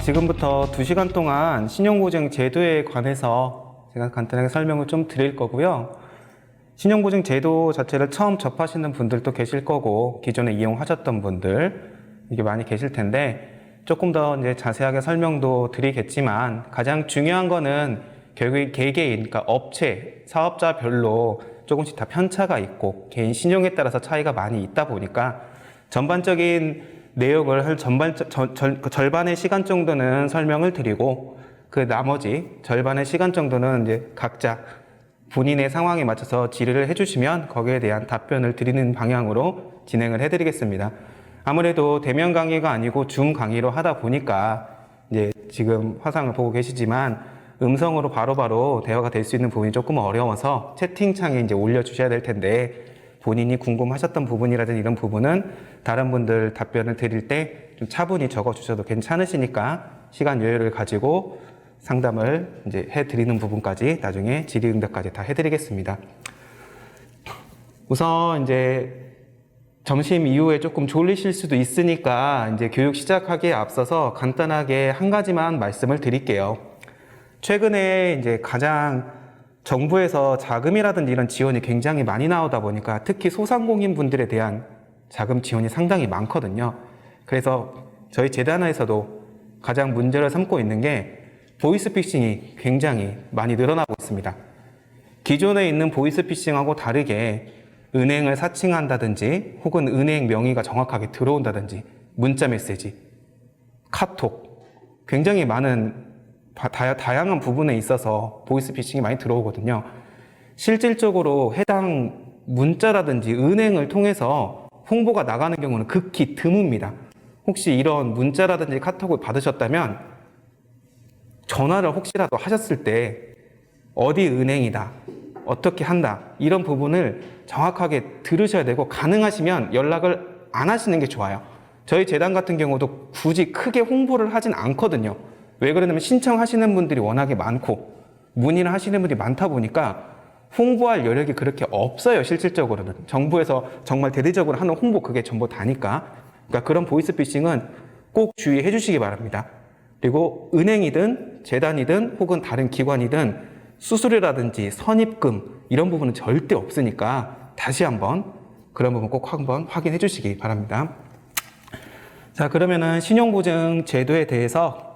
지금부터 2시간 동안 신용보증 제도에 관해서 제가 간단하게 설명을 좀 드릴 거고요. 신용보증 제도 자체를 처음 접하시는 분들도 계실 거고, 기존에 이용하셨던 분들, 이게 많이 계실 텐데, 조금 더 이제 자세하게 설명도 드리겠지만, 가장 중요한 거는 결국 개개인, 그러니까 업체, 사업자별로 조금씩 다 편차가 있고, 개인 신용에 따라서 차이가 많이 있다 보니까, 전반적인 내용을 한 절반의 시간 정도는 설명을 드리고, 그 나머지 절반의 시간 정도는 이제 각자 본인의 상황에 맞춰서 질의를 해주시면 거기에 대한 답변을 드리는 방향으로 진행을 해드리겠습니다. 아무래도 대면 강의가 아니고 줌 강의로 하다 보니까 이제 지금 화상을 보고 계시지만 음성으로 바로바로 대화가 될 수 있는 부분이 조금 어려워서 채팅창에 이제 올려주셔야 될 텐데, 본인이 궁금하셨던 부분이라든지 이런 부분은 다른 분들 답변을 드릴 때 좀 차분히 적어주셔도 괜찮으시니까 시간 여유를 가지고 상담을 이제 해드리는 부분까지 나중에 질의응답까지 다 해드리겠습니다. 우선 이제 점심 이후에 조금 졸리실 수도 있으니까 이제 교육 시작하기에 앞서서 간단하게 한 가지만 말씀을 드릴게요. 최근에 이제 가장 정부에서 자금이라든지 이런 지원이 굉장히 많이 나오다 보니까 특히 소상공인 분들에 대한 자금 지원이 상당히 많거든요. 그래서 저희 재단에서도 가장 문제를 삼고 있는 게 보이스피싱이 굉장히 많이 늘어나고 있습니다. 기존에 있는 보이스피싱하고 다르게 은행을 사칭한다든지 혹은 은행 명의가 정확하게 들어온다든지 문자 메시지, 카톡, 굉장히 많은 다양한 부분에 있어서 보이스피싱이 많이 들어오거든요. 실질적으로 해당 문자라든지 은행을 통해서 홍보가 나가는 경우는 극히 드뭅니다. 혹시 이런 문자라든지 카톡을 받으셨다면 전화를 혹시라도 하셨을 때 어디 은행이다, 어떻게 한다, 이런 부분을 정확하게 들으셔야 되고, 가능하시면 연락을 안 하시는 게 좋아요. 저희 재단 같은 경우도 굳이 크게 홍보를 하진 않거든요. 왜 그러냐면 신청하시는 분들이 워낙에 많고 문의를 하시는 분들이 많다 보니까 홍보할 여력이 그렇게 없어요. 실질적으로는 정부에서 정말 대대적으로 하는 홍보 그게 전부 다니까. 그러니까 그런 보이스피싱은 꼭 주의해 주시기 바랍니다. 그리고 은행이든 재단이든 혹은 다른 기관이든 수수료라든지 선입금 이런 부분은 절대 없으니까 다시 한번 그런 부분 꼭 한번 확인해 주시기 바랍니다. 자, 그러면은 신용보증 제도에 대해서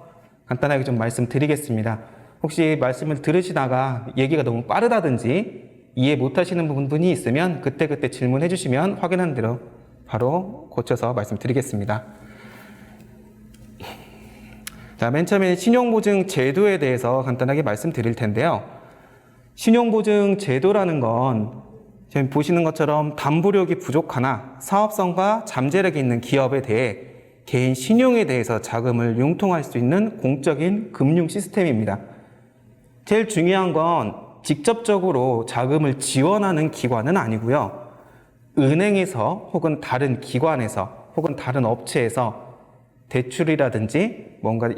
간단하게 좀 말씀드리겠습니다. 혹시 말씀을 들으시다가 얘기가 너무 빠르다든지 이해 못하시는 부분이 있으면 그때그때 질문해 주시면 확인한 대로 바로 고쳐서 말씀드리겠습니다. 자, 맨 처음에 신용보증 제도에 대해서 간단하게 말씀드릴 텐데요. 신용보증 제도라는 건 지금 보시는 것처럼 담보력이 부족하나 사업성과 잠재력이 있는 기업에 대해 개인 신용에 대해서 자금을 융통할 수 있는 공적인 금융 시스템입니다. 제일 중요한 건 직접적으로 자금을 지원하는 기관은 아니고요. 은행에서 혹은 다른 기관에서 혹은 다른 업체에서 대출이라든지 뭔가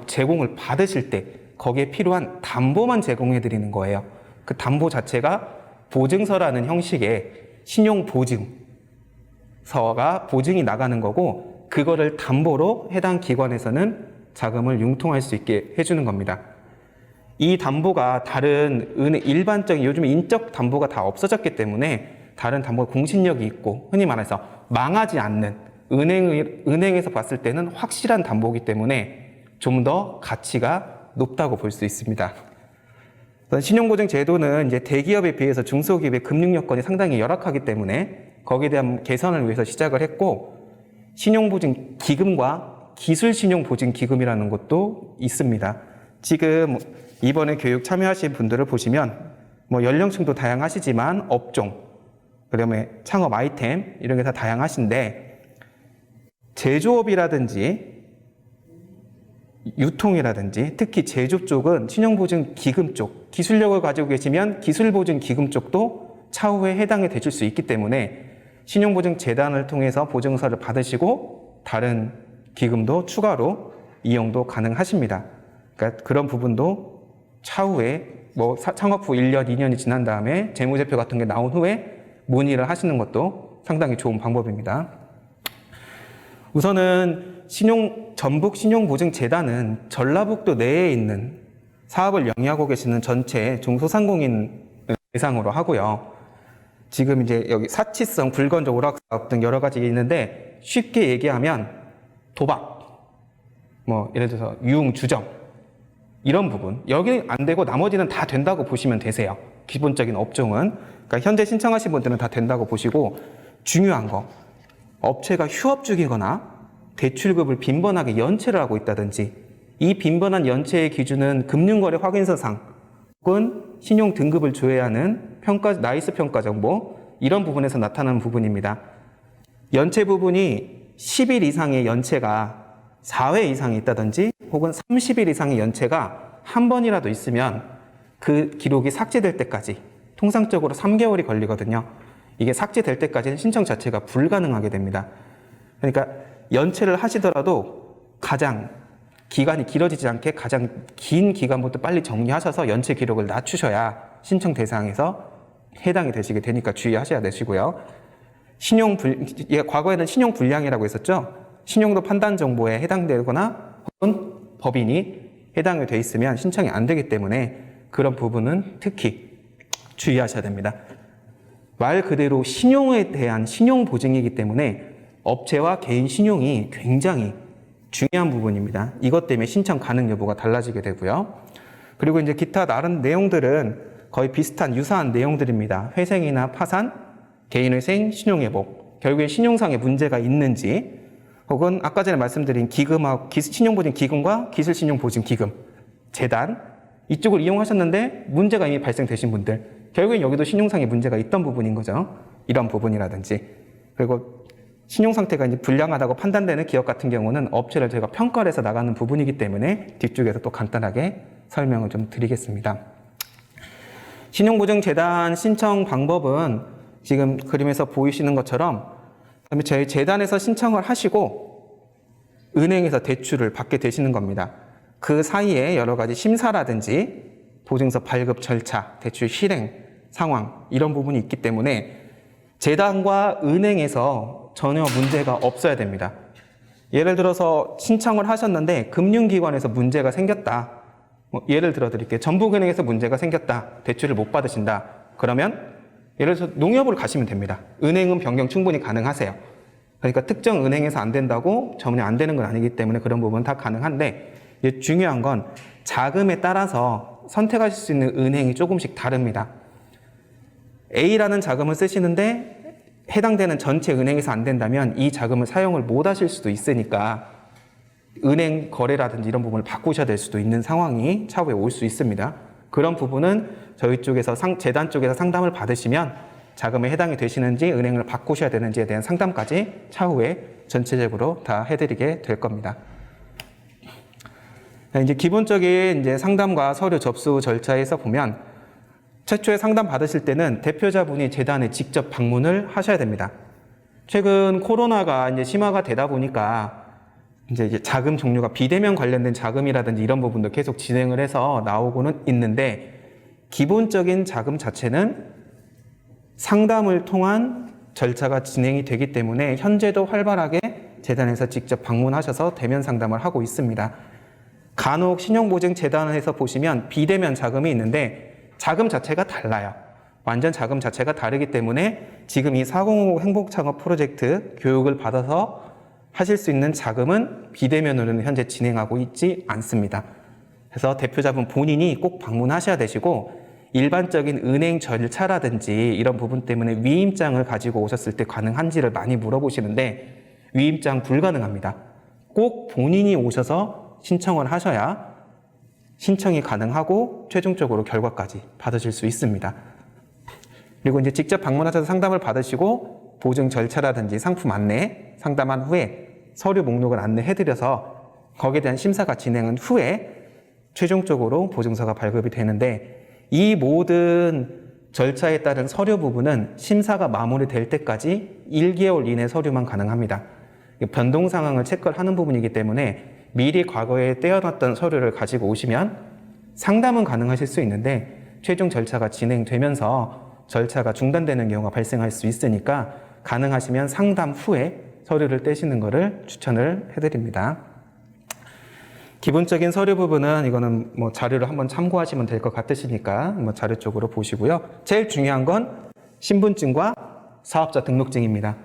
제공을 받으실 때 거기에 필요한 담보만 제공해 드리는 거예요. 그 담보 자체가 보증서라는 형식의 신용보증서가 보증이 나가는 거고, 그거를 담보로 해당 기관에서는 자금을 융통할 수 있게 해주는 겁니다. 이 담보가 다른 일반적인 요즘 인적 담보가 다 없어졌기 때문에 다른 담보가 공신력이 있고, 흔히 말해서 망하지 않는, 은행에서 봤을 때는 확실한 담보이기 때문에 좀 더 가치가 높다고 볼 수 있습니다. 신용보증 제도는 이제 대기업에 비해서 중소기업의 금융 여건이 상당히 열악하기 때문에 거기에 대한 개선을 위해서 시작을 했고, 신용보증 기금과 기술신용보증 기금이라는 것도 있습니다. 지금 이번에 교육 참여하신 분들을 보시면 연령층도 다양하시지만 업종, 그다음에 창업 아이템 이런 게 다 다양하신데, 제조업이라든지 유통이라든지 특히 제조 쪽은 신용보증 기금 쪽, 기술력을 가지고 계시면 기술보증 기금 쪽도 차후에 해당이 되실 수 있기 때문에 신용보증 재단을 통해서 보증서를 받으시고 다른 기금도 추가로 이용도 가능하십니다. 그러니까 그런 부분도 차후에 창업 후 1년, 2년이 지난 다음에 재무제표 같은 게 나온 후에 문의를 하시는 것도 상당히 좋은 방법입니다. 우선은 전북신용보증재단은 전라북도 내에 있는 사업을 영위하고 계시는 전체 중소상공인을 대상으로 하고요. 지금 이제 여기 사치성, 불건조 오락사업 등 여러 가지 있는데 쉽게 얘기하면 도박, 뭐 예를 들어서 유흥, 주점 이런 부분 여기는 안 되고 나머지는 다 된다고 보시면 되세요. 기본적인 업종은 그러니까 현재 신청하신 분들은 다 된다고 보시고 중요한 거 업체가 휴업 중이거나 대출급을 빈번하게 연체를 하고 있다든지 이 빈번한 연체의 기준은 금융거래 확인서상 혹은 신용 등급을 조회하는 나이스 평가 정보 이런 부분에서 나타나는 부분입니다. 연체 부분이 10일 이상의 연체가 4회 이상이 있다든지 혹은 30일 이상의 연체가 한 번이라도 있으면 그 기록이 삭제될 때까지 통상적으로 3개월이 걸리거든요. 이게 삭제될 때까지는 신청 자체가 불가능하게 됩니다. 그러니까 연체를 하시더라도 가장 기간이 길어지지 않게 가장 긴 기간부터 빨리 정리하셔서 연체 기록을 낮추셔야 신청 대상에서 해당이 되시게 되니까 주의하셔야 되시고요. 과거에는 신용불량이라고 했었죠. 신용도 판단 정보에 해당되거나 혹은 법인이 해당이 돼 있으면 신청이 안 되기 때문에 그런 부분은 특히 주의하셔야 됩니다. 말 그대로 신용에 대한 신용보증이기 때문에 업체와 개인 신용이 굉장히 중요한 부분입니다. 이것 때문에 신청 가능 여부가 달라지게 되고요. 그리고 이제 기타 다른 내용들은 거의 비슷한 유사한 내용들입니다. 회생이나 파산, 개인회생, 신용회복, 결국에 신용상의 문제가 있는지 혹은 아까 전에 말씀드린 신용보증기금과 기술신용보증기금, 재단 이쪽을 이용하셨는데 문제가 이미 발생되신 분들 결국엔 여기도 신용상의 문제가 있던 부분인 거죠. 이런 부분이라든지 그리고 신용상태가 이제 불량하다고 판단되는 기업 같은 경우는 업체를 저희가 평가를 해서 나가는 부분이기 때문에 뒤쪽에서 또 간단하게 설명을 좀 드리겠습니다. 신용보증재단 신청 방법은 지금 그림에서 보이시는 것처럼 저희 재단에서 신청을 하시고 은행에서 대출을 받게 되시는 겁니다. 그 사이에 여러 가지 심사라든지 보증서 발급 절차, 대출 실행 상황 이런 부분이 있기 때문에 재단과 은행에서 전혀 문제가 없어야 됩니다. 예를 들어서 신청을 하셨는데 금융기관에서 문제가 생겼다. 예를 들어 드릴게요. 전북은행에서 문제가 생겼다. 대출을 못 받으신다. 그러면 예를 들어서 농협으로 가시면 됩니다. 은행은 변경 충분히 가능하세요. 그러니까 특정 은행에서 안 된다고 전혀 안 되는 건 아니기 때문에 그런 부분은 다 가능한데 중요한 건 자금에 따라서 선택하실 수 있는 은행이 조금씩 다릅니다. A라는 자금을 쓰시는데 해당되는 전체 은행에서 안 된다면 이 자금을 사용을 못 하실 수도 있으니까 은행 거래라든지 이런 부분을 바꾸셔야 될 수도 있는 상황이 차후에 올 수 있습니다. 그런 부분은 저희 쪽에서 재단 쪽에서 상담을 받으시면 자금에 해당이 되시는지 은행을 바꾸셔야 되는지에 대한 상담까지 차후에 전체적으로 다 해드리게 될 겁니다. 이제 기본적인 이제 상담과 서류 접수 절차에서 보면 최초에 상담 받으실 때는 대표자분이 재단에 직접 방문을 하셔야 됩니다. 최근 코로나가 이제 심화가 되다 보니까 이제 자금 종류가 비대면 관련된 자금이라든지 이런 부분도 계속 진행을 해서 나오고는 있는데 기본적인 자금 자체는 상담을 통한 절차가 진행이 되기 때문에 현재도 활발하게 재단에서 직접 방문하셔서 대면 상담을 하고 있습니다. 간혹 신용보증재단에서 보시면 비대면 자금이 있는데 자금 자체가 달라요. 완전 자금 자체가 다르기 때문에 지금 이 405 행복창업 프로젝트 교육을 받아서 하실 수 있는 자금은 비대면으로는 현재 진행하고 있지 않습니다. 그래서 대표자분 본인이 꼭 방문하셔야 되시고 일반적인 은행 절차라든지 이런 부분 때문에 위임장을 가지고 오셨을 때 가능한지를 많이 물어보시는데 위임장 불가능합니다. 꼭 본인이 오셔서 신청을 하셔야 신청이 가능하고 최종적으로 결과까지 받으실 수 있습니다. 그리고 이제 직접 방문하셔서 상담을 받으시고 보증 절차라든지 상품 안내 상담한 후에 서류 목록을 안내해드려서 거기에 대한 심사가 진행한 후에 최종적으로 보증서가 발급이 되는데 이 모든 절차에 따른 서류 부분은 심사가 마무리될 때까지 1개월 이내 서류만 가능합니다. 변동 상황을 체크를 하는 부분이기 때문에 미리 과거에 떼어놨던 서류를 가지고 오시면 상담은 가능하실 수 있는데 최종 절차가 진행되면서 절차가 중단되는 경우가 발생할 수 있으니까 가능하시면 상담 후에 서류를 떼시는 것을 추천을 해드립니다. 기본적인 서류 부분은 이거는 뭐 자료를 한번 참고하시면 될 것 같으시니까 뭐 자료 쪽으로 보시고요. 제일 중요한 건 신분증과 사업자 등록증입니다.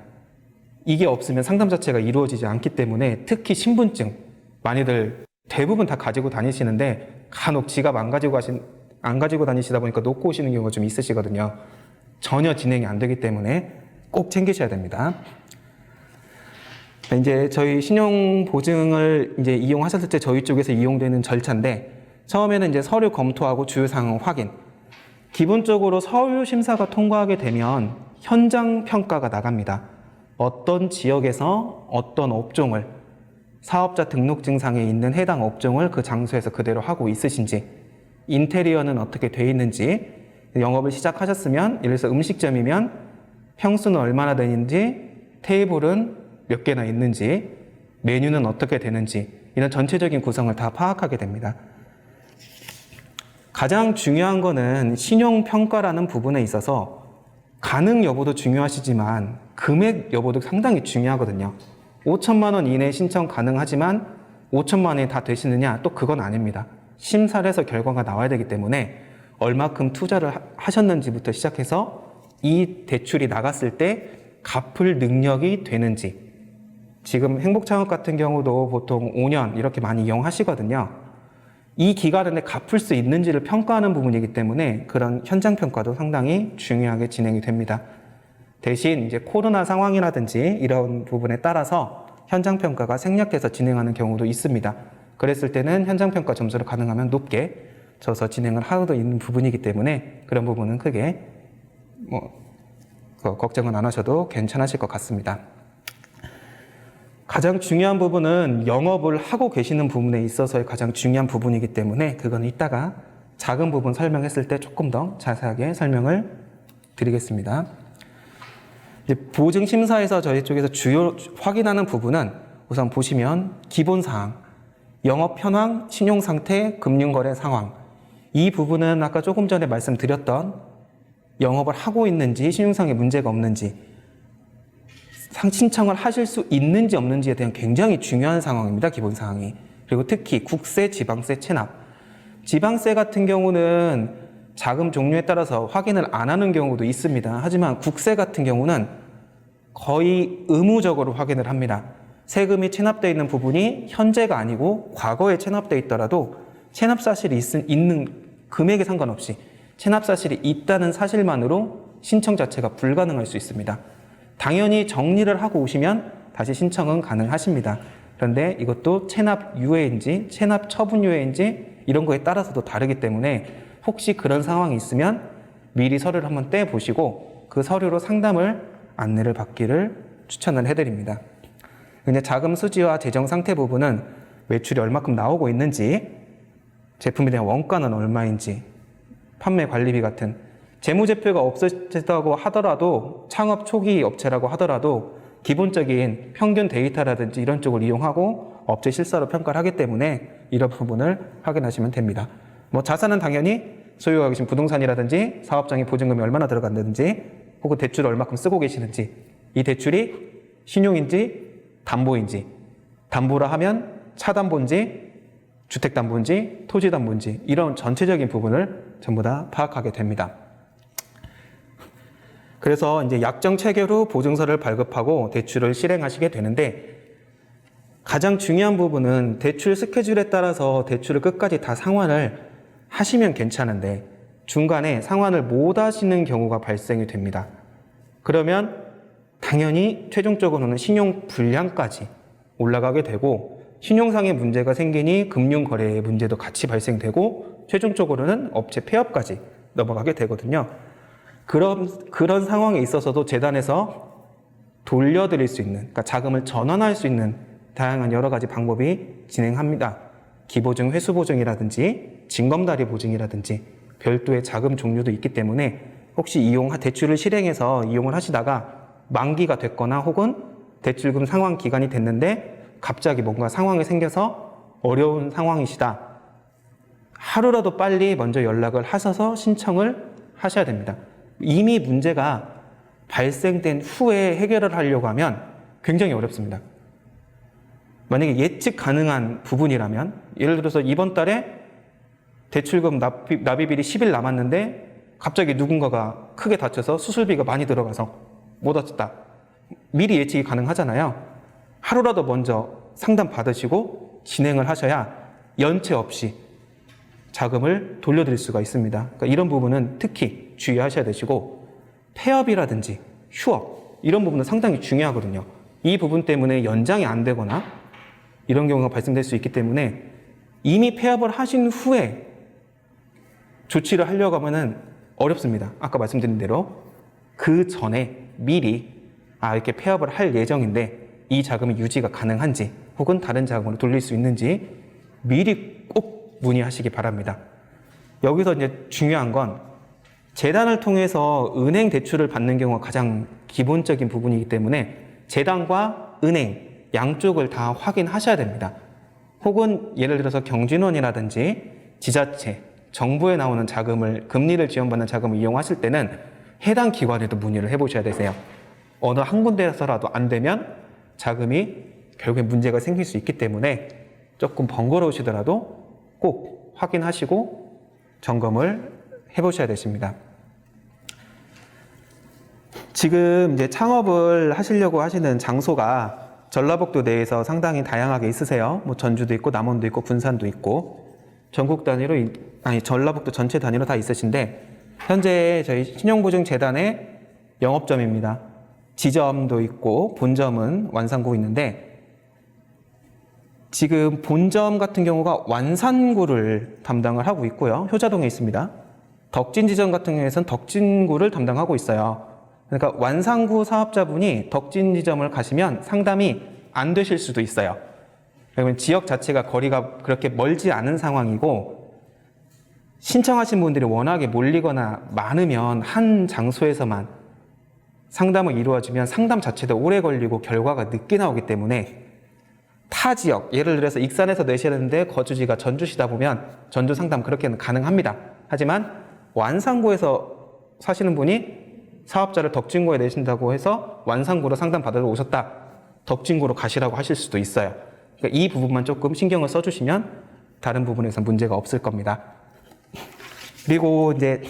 이게 없으면 상담 자체가 이루어지지 않기 때문에 특히 신분증 많이들 대부분 다 가지고 다니시는데 간혹 지갑 안 가지고 다니시다 보니까 놓고 오시는 경우가 좀 있으시거든요. 전혀 진행이 안 되기 때문에 꼭 챙기셔야 됩니다. 이제 저희 신용보증을 이제 이용하셨을 때 저희 쪽에서 이용되는 절차인데, 처음에는 이제 서류 검토하고 주요 사항 확인. 기본적으로 서류 심사가 통과하게 되면 현장 평가가 나갑니다. 어떤 지역에서 어떤 업종을, 사업자 등록증상에 있는 해당 업종을 그 장소에서 그대로 하고 있으신지, 인테리어는 어떻게 돼 있는지, 영업을 시작하셨으면 예를 들어서 음식점이면 평수는 얼마나 되는지, 테이블은 몇 개나 있는지, 메뉴는 어떻게 되는지, 이런 전체적인 구성을 다 파악하게 됩니다. 가장 중요한 거는 신용평가라는 부분에 있어서 가능 여부도 중요하시지만 금액 여부도 상당히 중요하거든요. 5천만 원 이내 신청 가능하지만 5천만 원이 다 되시느냐? 또 그건 아닙니다. 심사를 해서 결과가 나와야 되기 때문에 얼마큼 투자를 하셨는지부터 시작해서 이 대출이 나갔을 때 갚을 능력이 되는지, 지금 행복창업 같은 경우도 보통 5년 이렇게 많이 이용하시거든요. 이 기간 안에 갚을 수 있는지를 평가하는 부분이기 때문에 그런 현장 평가도 상당히 중요하게 진행이 됩니다. 대신 이제 코로나 상황이라든지 이런 부분에 따라서 현장 평가가 생략해서 진행하는 경우도 있습니다. 그랬을 때는 현장 평가 점수를 가능하면 높게 줘서 진행을 하고 있는 부분이기 때문에 그런 부분은 크게 걱정은 안 하셔도 괜찮으실 것 같습니다. 가장 중요한 부분은 영업을 하고 계시는 부분에 있어서의 가장 중요한 부분이기 때문에 그건 이따가 작은 부분 설명했을 때 조금 더 자세하게 설명을 드리겠습니다. 이제 보증심사에서 저희 쪽에서 주요 확인하는 부분은 우선 보시면 기본사항, 영업 현황, 신용상태, 금융거래 상황. 이 부분은 아까 조금 전에 말씀드렸던 영업을 하고 있는지, 신용상에 문제가 없는지, 신청을 하실 수 있는지 없는지에 대한 굉장히 중요한 상황입니다. 기본사항이. 그리고 특히 국세, 지방세, 체납. 지방세 같은 경우는 자금 종류에 따라서 확인을 안 하는 경우도 있습니다. 하지만 국세 같은 경우는 거의 의무적으로 확인을 합니다. 세금이 체납되어 있는 부분이 현재가 아니고 과거에 체납되어 있더라도 체납 사실이 있는 금액에 상관없이 체납 사실이 있다는 사실만으로 신청 자체가 불가능할 수 있습니다. 당연히 정리를 하고 오시면 다시 신청은 가능하십니다. 그런데 이것도 체납 유예인지 체납 처분 유예인지 이런 거에 따라서도 다르기 때문에 혹시 그런 상황이 있으면 미리 서류를 한번 떼보시고 그 서류로 상담을 안내를 받기를 추천을 해드립니다. 근데 자금 수지와 재정 상태 부분은 매출이 얼마큼 나오고 있는지, 제품에 대한 원가는 얼마인지, 판매 관리비 같은 재무제표가 없으시다고 하더라도 창업 초기 업체라고 하더라도 기본적인 평균 데이터라든지 이런 쪽을 이용하고 업체 실사로 평가를 하기 때문에 이런 부분을 확인하시면 됩니다. 뭐 자산은 당연히 소유하고 계신 부동산이라든지 사업장에 보증금이 얼마나 들어갔는지 혹은 대출을 얼마큼 쓰고 계시는지, 이 대출이 신용인지 담보인지, 담보라 하면 차담보인지 주택담보인지 토지담보인지 이런 전체적인 부분을 전부 다 파악하게 됩니다. 그래서 이제 약정 체결 후 보증서를 발급하고 대출을 실행하시게 되는데, 가장 중요한 부분은 대출 스케줄에 따라서 대출을 끝까지 다 상환을 하시면 괜찮은데 중간에 상환을 못 하시는 경우가 발생이 됩니다. 그러면 당연히 최종적으로는 신용 불량까지 올라가게 되고 신용상의 문제가 생기니 금융거래의 문제도 같이 발생되고 최종적으로는 업체 폐업까지 넘어가게 되거든요. 그런 상황에 있어서도 재단에서 돌려드릴 수 있는, 그러니까 자금을 전환할 수 있는 다양한 여러 가지 방법이 진행합니다. 기보증 회수보증이라든지 징검다리 보증이라든지 별도의 자금 종류도 있기 때문에 혹시 대출을 실행해서 이용을 하시다가 만기가 됐거나 혹은 대출금 상환 기간이 됐는데 갑자기 뭔가 상황이 생겨서 어려운 상황이시다. 하루라도 빨리 먼저 연락을 하셔서 신청을 하셔야 됩니다. 이미 문제가 발생된 후에 해결을 하려고 하면 굉장히 어렵습니다. 만약에 예측 가능한 부분이라면, 예를 들어서 이번 달에 대출금 납입일이 10일 남았는데 갑자기 누군가가 크게 다쳐서 수술비가 많이 들어가서 못 왔다. 미리 예측이 가능하잖아요. 하루라도 먼저 상담 받으시고 진행을 하셔야 연체 없이 자금을 돌려드릴 수가 있습니다. 그러니까 이런 부분은 특히 주의하셔야 되시고, 폐업이라든지 휴업 이런 부분은 상당히 중요하거든요. 이 부분 때문에 연장이 안 되거나 이런 경우가 발생될 수 있기 때문에 이미 폐업을 하신 후에 조치를 하려고 하면은 어렵습니다. 아까 말씀드린 대로 그 전에 미리 이렇게 폐업을 할 예정인데 이 자금이 유지가 가능한지 혹은 다른 자금으로 돌릴 수 있는지 미리 꼭 문의하시기 바랍니다. 여기서 이제 중요한 건 재단을 통해서 은행 대출을 받는 경우가 가장 기본적인 부분이기 때문에 재단과 은행 양쪽을 다 확인하셔야 됩니다. 혹은 예를 들어서 경진원이라든지 지자체, 정부에 나오는 자금을, 금리를 지원받는 자금을 이용하실 때는 해당 기관에도 문의를 해보셔야 되세요. 어느 한 군데에서라도 안 되면 자금이 결국에 문제가 생길 수 있기 때문에 조금 번거로우시더라도 꼭 확인하시고 점검을 해보셔야 되십니다. 지금 이제 창업을 하시려고 하시는 장소가 전라북도 내에서 상당히 다양하게 있으세요. 뭐 전주도 있고 남원도 있고 군산도 있고 전국 단위로, 전라북도 전체 단위로 다 있으신데, 현재 저희 신용보증재단의 영업점입니다. 지점도 있고 본점은 완산구에 있는데, 지금 본점 같은 경우가 완산구를 담당을 하고 있고요. 효자동에 있습니다. 덕진지점 같은 경우에는 덕진구를 담당하고 있어요. 그러니까 완산구 사업자분이 덕진지점을 가시면 상담이 안 되실 수도 있어요. 왜냐면 지역 자체가 거리가 그렇게 멀지 않은 상황이고, 신청하신 분들이 워낙에 몰리거나 많으면 한 장소에서만 상담을 이루어지면 상담 자체도 오래 걸리고 결과가 늦게 나오기 때문에 타 지역, 예를 들어서 익산에서 내셔야 되는데 거주지가 전주시다 보면 전주 상담 그렇게는 가능합니다. 하지만 완산구에서 사시는 분이 사업자를 덕진구에 내신다고 해서 완산구로 상담 받으러 오셨다, 덕진구로 가시라고 하실 수도 있어요. 그러니까 이 부분만 조금 신경을 써주시면 다른 부분에서 문제가 없을 겁니다. 그리고 이제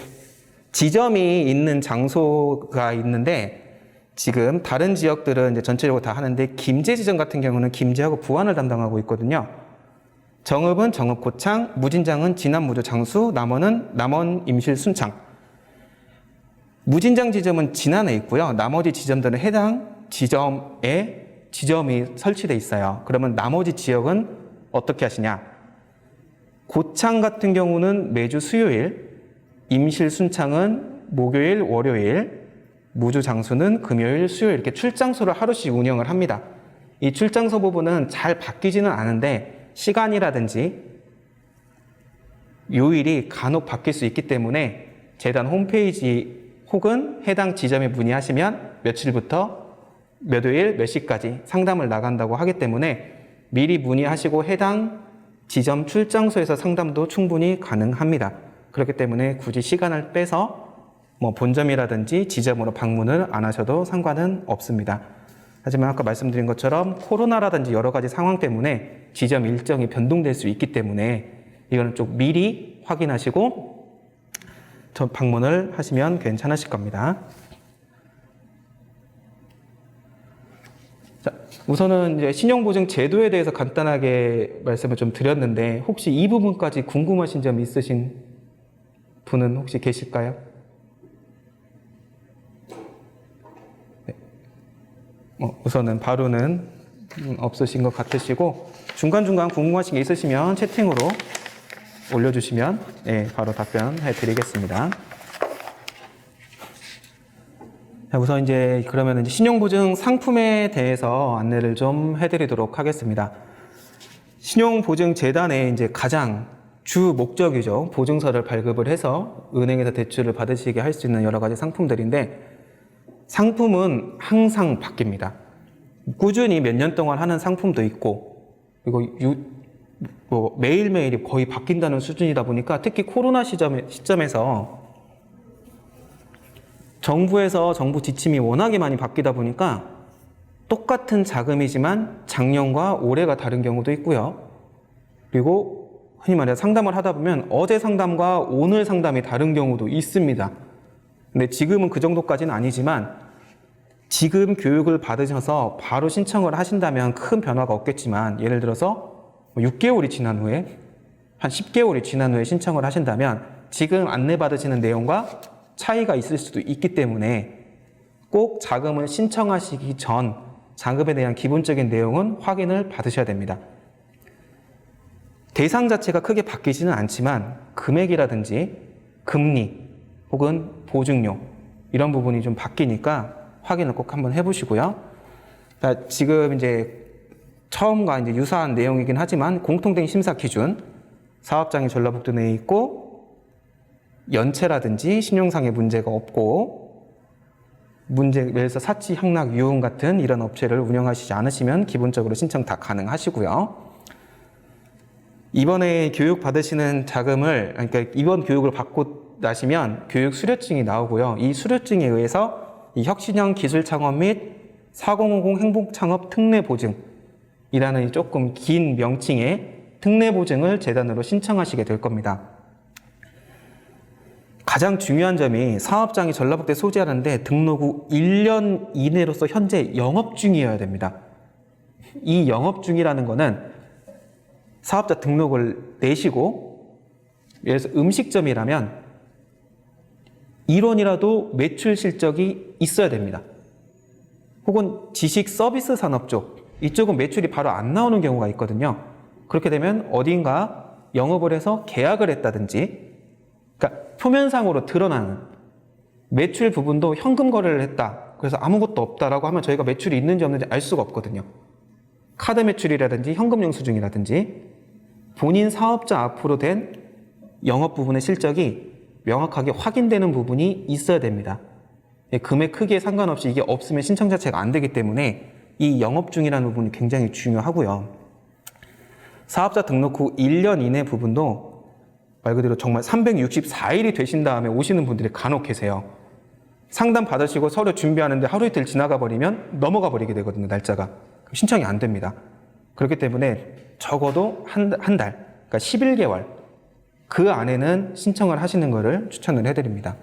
지점이 있는 장소가 있는데, 지금 다른 지역들은 이제 전체적으로 다 하는데 김제 지점 같은 경우는 김제하고 부안을 담당하고 있거든요. 정읍은 정읍 고창, 무진장은 진안 무주 장수, 남원은 남원 임실 순창. 무진장 지점은 진안에 있고요. 나머지 지점들은 해당 지점에 지점이 설치되어 있어요. 그러면 나머지 지역은 어떻게 하시냐? 고창 같은 경우는 매주 수요일, 임실 순창은 목요일, 월요일, 무주 장수는 금요일, 수요일 이렇게 출장소를 하루씩 운영을 합니다. 이 출장소 부분은 잘 바뀌지는 않은데 시간이라든지 요일이 간혹 바뀔 수 있기 때문에 재단 홈페이지 혹은 해당 지점에 문의하시면 며칠부터 몇 요일 몇 시까지 상담을 나간다고 하기 때문에 미리 문의하시고 해당 지점 출장소에서 상담도 충분히 가능합니다. 그렇기 때문에 굳이 시간을 빼서 뭐 본점이라든지 지점으로 방문을 안 하셔도 상관은 없습니다. 하지만 아까 말씀드린 것처럼 코로나라든지 여러 가지 상황 때문에 지점 일정이 변동될 수 있기 때문에 이거는 좀 미리 확인하시고 방문을 하시면 괜찮으실 겁니다. 자, 우선은 이제 신용보증 제도에 대해서 간단하게 말씀을 좀 드렸는데, 혹시 이 부분까지 궁금하신 점 있으신 분은 혹시 계실까요? 네. 우선은 바로는 없으신 것 같으시고, 중간중간 궁금하신 게 있으시면 채팅으로 올려주시면 바로 답변해 드리겠습니다. 자, 우선 이제 그러면 이제 신용보증 상품에 대해서 안내를 좀 해드리도록 하겠습니다. 신용보증재단의 이제 가장 주 목적이죠. 보증서를 발급을 해서 은행에서 대출을 받으시게 할 수 있는 여러 가지 상품들인데, 상품은 항상 바뀝니다. 꾸준히 몇 년 동안 하는 상품도 있고, 그리고 매일매일이 거의 바뀐다는 수준이다 보니까, 특히 코로나 시점에서 정부 지침이 워낙에 많이 바뀌다 보니까 똑같은 자금이지만 작년과 올해가 다른 경우도 있고요. 그리고 흔히 말해 상담을 하다 보면 어제 상담과 오늘 상담이 다른 경우도 있습니다. 근데 지금은 그 정도까지는 아니지만 지금 교육을 받으셔서 바로 신청을 하신다면 큰 변화가 없겠지만 예를 들어서 6개월이 지난 후에 한 10개월이 지난 후에 신청을 하신다면 지금 안내받으시는 내용과 차이가 있을 수도 있기 때문에 꼭 자금을 신청하시기 전 자금에 대한 기본적인 내용은 확인을 받으셔야 됩니다. 대상 자체가 크게 바뀌지는 않지만 금액이라든지 금리 혹은 보증료 이런 부분이 좀 바뀌니까 확인을 꼭 한번 해보시고요. 그러니까 지금 이제 처음과 이제 유사한 내용이긴 하지만 공통된 심사 기준, 사업장이 전라북도 내에 있고 연체라든지 신용상의 문제가 없고 예를 들어서 사치, 향락, 유흥 같은 이런 업체를 운영하시지 않으시면 기본적으로 신청 다 가능하시고요. 이번에 교육 받으시는 자금을, 그러니까 이번 교육을 받고 나시면 교육 수료증이 나오고요. 이 수료증에 의해서 이 혁신형 기술창업 및 4050 행복창업 특례보증이라는 조금 긴 명칭의 특례보증을 재단으로 신청하시게 될 겁니다. 가장 중요한 점이 사업장이 전라북도에 소재하는데 등록 후 1년 이내로서 현재 영업 중이어야 됩니다. 이 영업 중이라는 거는 사업자 등록을 내시고 예를 들어서 음식점이라면 1원이라도 매출 실적이 있어야 됩니다. 혹은 지식 서비스 산업 쪽, 이쪽은 매출이 바로 안 나오는 경우가 있거든요. 그렇게 되면 어딘가 영업을 해서 계약을 했다든지, 그러니까 표면상으로 드러나는 매출 부분도 현금 거래를 했다, 그래서 아무것도 없다라고 하면 저희가 매출이 있는지 없는지 알 수가 없거든요. 카드 매출이라든지 현금 영수증이라든지 본인 사업자 앞으로 된 영업 부분의 실적이 명확하게 확인되는 부분이 있어야 됩니다. 금액 크기에 상관없이 이게 없으면 신청 자체가 안 되기 때문에 이 영업 중이라는 부분이 굉장히 중요하고요. 사업자 등록 후 1년 이내 부분도 말 그대로 정말 364일이 되신 다음에 오시는 분들이 간혹 계세요. 상담 받으시고 서류 준비하는데 하루 이틀 지나가 버리면 넘어가 버리게 되거든요, 날짜가. 그럼 신청이 안 됩니다. 그렇기 때문에 적어도 한 달, 그러니까 11개월 그 안에는 신청을 하시는 것을 추천을 해드립니다.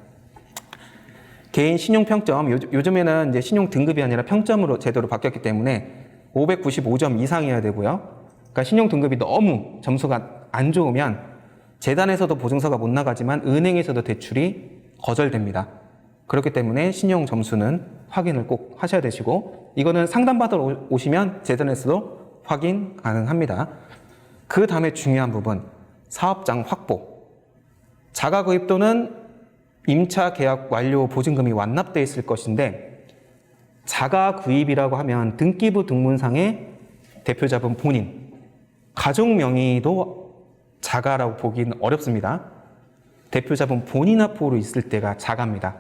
개인 신용평점, 요즘에는 이제 신용 등급이 아니라 평점으로 제도로 바뀌었기 때문에 595점 이상이어야 되고요. 그러니까 신용 등급이 너무 점수가 안 좋으면 재단에서도 보증서가 못 나가지만 은행에서도 대출이 거절됩니다. 그렇기 때문에 신용 점수는 확인을 꼭 하셔야 되시고, 이거는 상담받으러 오시면 재단에서도 확인 가능합니다. 그 다음에 중요한 부분, 사업장 확보. 자가구입 또는 임차 계약 완료 보증금이 완납되어 있을 것인데, 자가구입이라고 하면 등기부 등본상의 대표자분 본인, 가족 명의도 자가라고 보기는 어렵습니다. 대표자분 본인 앞으로 있을 때가 자가입니다.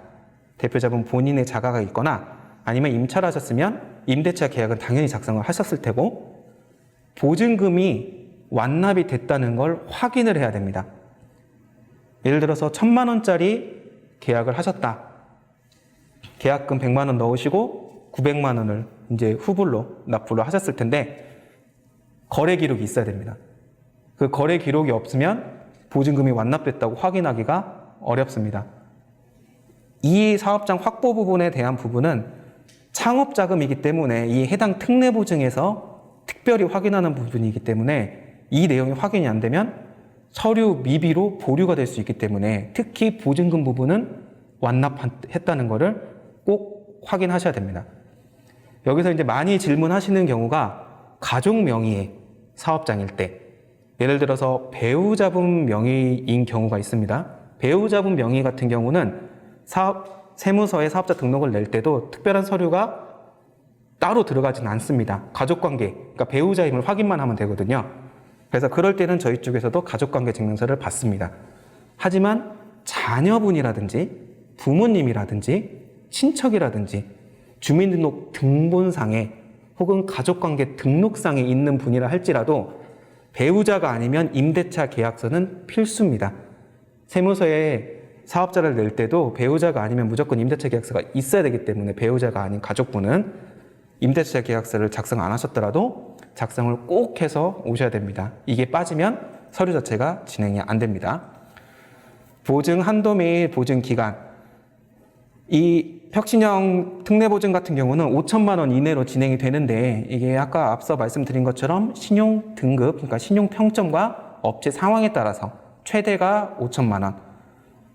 대표자분 본인의 자가가 있거나 아니면 임차를 하셨으면 임대차 계약은 당연히 작성을 하셨을 테고, 보증금이 완납이 됐다는 걸 확인을 해야 됩니다. 예를 들어서 1,000만 원짜리 계약을 하셨다. 계약금 100만 원 넣으시고 900만 원을 이제 후불로 납부를 하셨을 텐데 거래 기록이 있어야 됩니다. 그 거래 기록이 없으면 보증금이 완납됐다고 확인하기가 어렵습니다. 이 사업장 확보 부분에 대한 부분은 창업자금이기 때문에 이 해당 특례보증에서 특별히 확인하는 부분이기 때문에 이 내용이 확인이 안 되면 서류 미비로 보류가 될 수 있기 때문에 특히 보증금 부분은 완납했다는 것을 꼭 확인하셔야 됩니다. 여기서 이제 많이 질문하시는 경우가 가족 명의의 사업장일 때, 예를 들어서 배우자분 명의인 경우가 있습니다. 배우자분 명의 같은 경우는 세무서에 사업자 등록을 낼 때도 특별한 서류가 따로 들어가지는 않습니다. 가족관계, 그러니까 배우자임을 확인만 하면 되거든요. 그래서 그럴 때는 저희 쪽에서도 가족관계 증명서를 받습니다. 하지만 자녀분이라든지 부모님이라든지 친척이라든지 주민등록 등본상에 혹은 가족관계 등록상에 있는 분이라 할지라도 배우자가 아니면 임대차 계약서는 필수입니다. 세무서에 사업자를 낼 때도 배우자가 아니면 무조건 임대차 계약서가 있어야 되기 때문에 배우자가 아닌 가족분은 임대차 계약서를 작성 안 하셨더라도 작성을 꼭 해서 오셔야 됩니다. 이게 빠지면 서류 자체가 진행이 안 됩니다. 보증 한도 및 보증 기간. 이 혁신형 특례보증 같은 경우는 5천만 원 이내로 진행이 되는데 이게 아까 앞서 말씀드린 것처럼 신용 등급, 그러니까 신용 평점과 업체 상황에 따라서 최대가 5천만 원.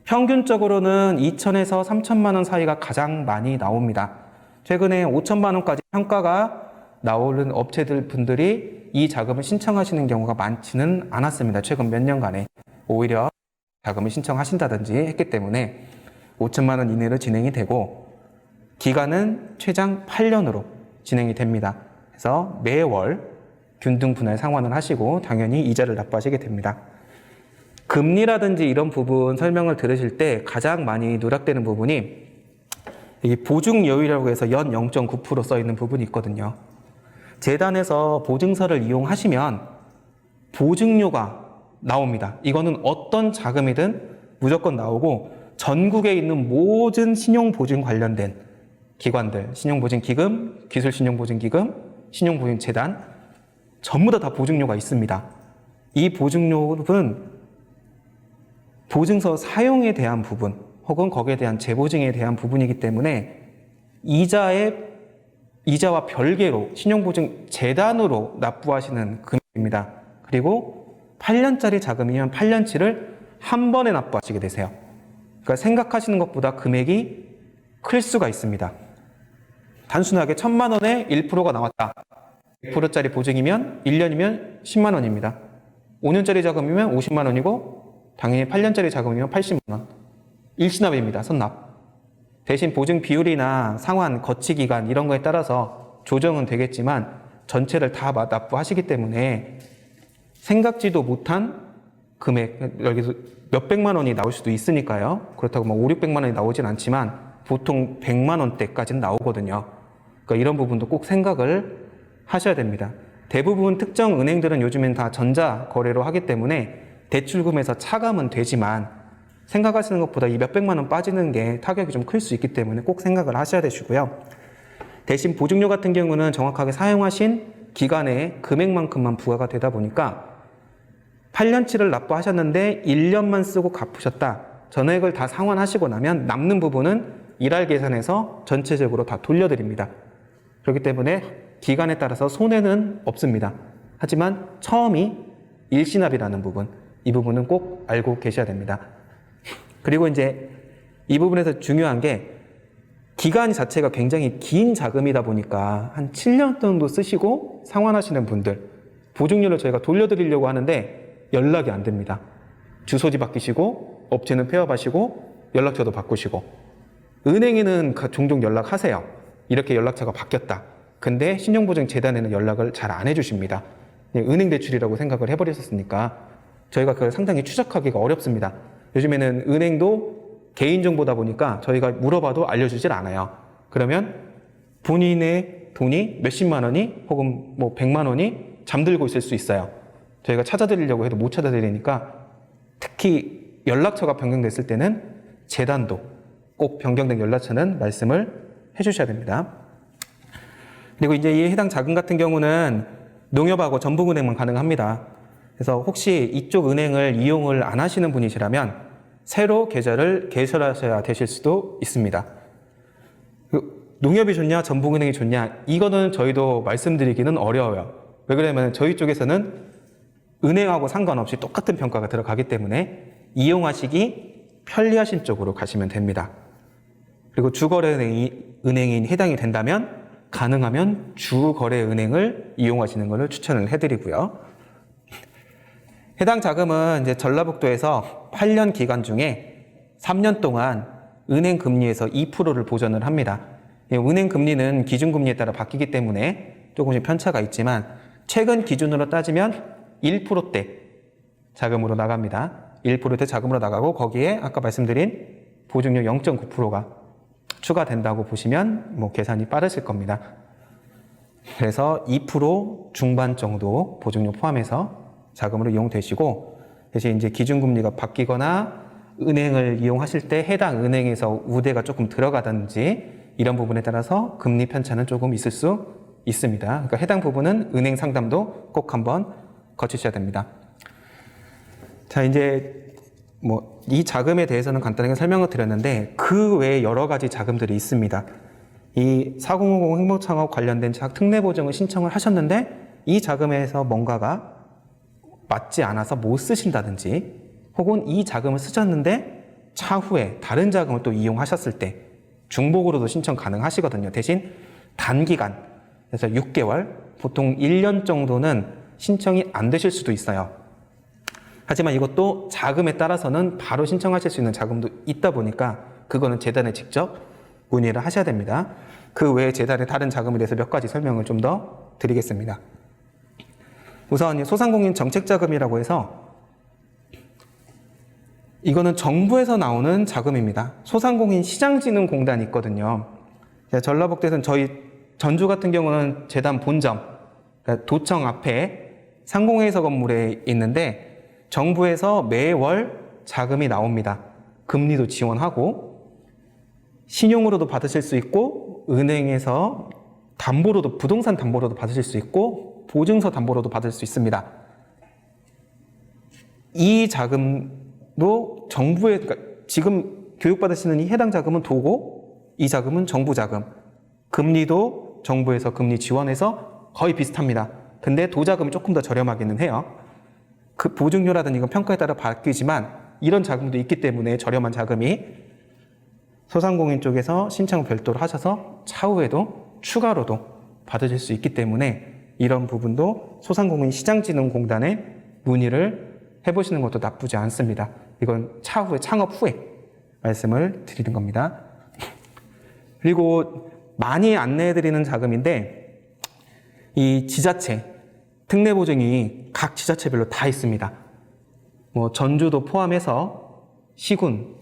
평균적으로는 2천에서 3천만 원 사이가 가장 많이 나옵니다. 최근에 5천만 원까지 평가가 나오는 업체들 분들이 이 자금을 신청하시는 경우가 많지는 않았습니다. 최근 몇 년간에 오히려 자금을 신청하신다든지 했기 때문에 5천만 원 이내로 진행이 되고 기간은 최장 8년으로 진행이 됩니다. 그래서 매월 균등 분할 상환을 하시고 당연히 이자를 납부하시게 됩니다. 금리라든지 이런 부분 설명을 들으실 때 가장 많이 누락되는 부분이 이 보증여유라고 해서 연 0.9% 써 있는 부분이 있거든요. 재단에서 보증서를 이용하시면 보증료가 나옵니다. 이거는 어떤 자금이든 무조건 나오고 전국에 있는 모든 신용보증 관련된 기관들, 신용보증기금, 기술신용보증기금, 신용보증재단 전부 다 보증료가 있습니다. 이 보증료는 보증서 사용에 대한 부분 혹은 거기에 대한 재보증에 대한 부분이기 때문에 이자와 별개로 신용보증재단으로 납부하시는 금액입니다. 그리고 8년짜리 자금이면 8년치를 한 번에 납부하시게 되세요. 그러니까 생각하시는 것보다 금액이 클 수가 있습니다. 단순하게 1,000만 원에 1%가 나왔다. 100%짜리 보증이면 1년이면 10만 원입니다. 5년짜리 자금이면 50만 원이고 당연히 8년짜리 자금이면 80만 원. 일시납입니다. 선납. 대신 보증 비율이나 상환, 거치 기간 이런 거에 따라서 조정은 되겠지만 전체를 다 납부하시기 때문에 생각지도 못한 금액, 여기서 몇백만 원이 나올 수도 있으니까요. 그렇다고 뭐 5, 600만 원이 나오진 않지만 보통 100만 원대까지는 나오거든요. 그러니까 이런 부분도 꼭 생각을 하셔야 됩니다. 대부분 특정 은행들은 요즘엔 다 전자 거래로 하기 때문에 대출금에서 차감은 되지만 생각하시는 것보다 이 몇백만 원 빠지는 게 타격이 좀 클 수 있기 때문에 꼭 생각을 하셔야 되시고요. 대신 보증료 같은 경우는 정확하게 사용하신 기간의 금액만큼만 부과가 되다 보니까 8년치를 납부하셨는데 1년만 쓰고 갚으셨다. 전액을 다 상환하시고 나면 남는 부분은 일할 계산해서 전체적으로 다 돌려드립니다. 그렇기 때문에 기간에 따라서 손해는 없습니다. 하지만 처음이 일시납이라는 부분, 이 부분은 꼭 알고 계셔야 됩니다. 그리고 이제 이 부분에서 중요한 게 기간 자체가 굉장히 긴 자금이다 보니까 한 7년 정도 쓰시고 상환하시는 분들, 보증료를 저희가 돌려드리려고 하는데 연락이 안 됩니다. 주소지 바뀌시고 업체는 폐업하시고 연락처도 바꾸시고 은행에는 종종 연락하세요. 이렇게 연락처가 바뀌었다. 근데 신용보증재단에는 연락을 잘 안 해주십니다. 은행 대출이라고 생각을 해버렸었으니까 저희가 그걸 상당히 추적하기가 어렵습니다. 요즘에는 은행도 개인정보다 보니까 저희가 물어봐도 알려주질 않아요. 그러면 본인의 돈이 몇십만 원이 혹은 뭐 100만 원이 잠들고 있을 수 있어요. 저희가 찾아드리려고 해도 못 찾아드리니까 특히 연락처가 변경됐을 때는 재단도 꼭 변경된 연락처는 말씀을 해주셔야 됩니다. 그리고 이제 이 해당 자금 같은 경우는 농협하고 전북은행만 가능합니다. 그래서 혹시 이쪽 은행을 이용을 안 하시는 분이시라면 새로 계좌를 개설하셔야 되실 수도 있습니다. 농협이 좋냐, 전북은행이 좋냐, 이거는 저희도 말씀드리기는 어려워요. 왜 그러냐면 저희 쪽에서는 은행하고 상관없이 똑같은 평가가 들어가기 때문에 이용하시기 편리하신 쪽으로 가시면 됩니다. 그리고 주거래은행이 해당이 된다면 가능하면 주거래은행을 이용하시는 것을 추천을 해드리고요. 해당 자금은 이제 전라북도에서 8년 기간 중에 3년 동안 은행 금리에서 2%를 보전을 합니다. 은행 금리는 기준금리에 따라 바뀌기 때문에 조금씩 편차가 있지만 최근 기준으로 따지면 1%대 자금으로 나갑니다. 1%대 자금으로 나가고 거기에 아까 말씀드린 보증료 0.9%가 추가된다고 보시면 뭐 계산이 빠르실 겁니다. 그래서 2% 중반 정도 보증료 포함해서 자금으로 이용되시고 대신 이제 기준금리가 바뀌거나 은행을 이용하실 때 해당 은행에서 우대가 조금 들어가든지 이런 부분에 따라서 금리 편차는 조금 있을 수 있습니다. 그러니까 해당 부분은 은행 상담도 꼭 한번 거치셔야 됩니다. 자, 이제 이 자금에 대해서는 간단하게 설명을 드렸는데 그 외에 여러 가지 자금들이 있습니다. 이 4050 행복창업 관련된 특례보증을 신청을 하셨는데 이 자금에서 뭔가가 맞지 않아서 못 쓰신다든지 혹은 이 자금을 쓰셨는데 차후에 다른 자금을 또 이용하셨을 때 중복으로도 신청 가능하시거든요. 대신 단기간, 그래서 6개월, 보통 1년 정도는 신청이 안 되실 수도 있어요. 하지만 이것도 자금에 따라서는 바로 신청하실 수 있는 자금도 있다 보니까 그거는 재단에 직접 문의를 하셔야 됩니다. 그 외에 재단의 다른 자금에 대해서 몇 가지 설명을 좀 더 드리겠습니다. 우선 소상공인 정책자금이라고 해서 이거는 정부에서 나오는 자금입니다. 소상공인 시장진흥공단이 있거든요. 전라북도에서는 저희 전주 같은 경우는 재단 본점, 그러니까 도청 앞에 상공회의소 건물에 있는데 정부에서 매월 자금이 나옵니다. 금리도 지원하고 신용으로도 받으실 수 있고 은행에서 담보로도 부동산 담보로도 받으실 수 있고 보증서 담보로도 받을 수 있습니다. 이 자금도 정부의 그러니까 지금 교육받으시는 이 해당 자금은 도고 이 자금은 정부 자금. 금리도 정부에서 금리 지원해서 거의 비슷합니다. 근데 도자금이 조금 더 저렴하기는 해요. 그 보증료라든지 이건 평가에 따라 바뀌지만 이런 자금도 있기 때문에 저렴한 자금이 소상공인 쪽에서 신청을 별도로 하셔서 차후에도 추가로도 받으실 수 있기 때문에 이런 부분도 소상공인 시장진흥공단에 문의를 해보시는 것도 나쁘지 않습니다. 이건 차후에 창업 후에 말씀을 드리는 겁니다. 그리고 많이 안내해드리는 자금인데 이 지자체 특례보증이 각 지자체별로 다 있습니다. 전주도 포함해서 시군,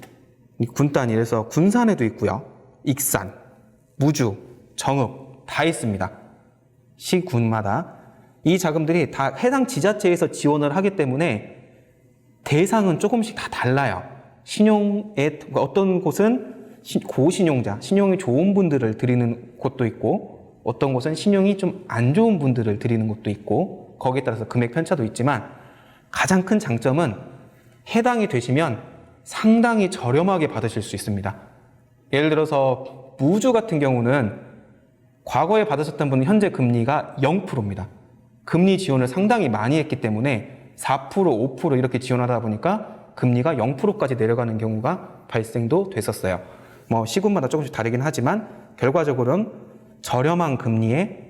군 단위에서 군산에도 있고요. 익산, 무주, 정읍 다 있습니다. 시군마다 이 자금들이 다 해당 지자체에서 지원을 하기 때문에 대상은 조금씩 다 달라요. 신용에 어떤 곳은 고신용자, 신용이 좋은 분들을 드리는 곳도 있고 어떤 곳은 신용이 좀 안 좋은 분들을 드리는 곳도 있고 거기에 따라서 금액 편차도 있지만 가장 큰 장점은 해당이 되시면 상당히 저렴하게 받으실 수 있습니다. 예를 들어서 무주 같은 경우는 과거에 받으셨던 분은 현재 금리가 0%입니다. 금리 지원을 상당히 많이 했기 때문에 4%, 5% 이렇게 지원하다 보니까 금리가 0%까지 내려가는 경우가 발생도 됐었어요. 시군마다 조금씩 다르긴 하지만 결과적으로는 저렴한 금리에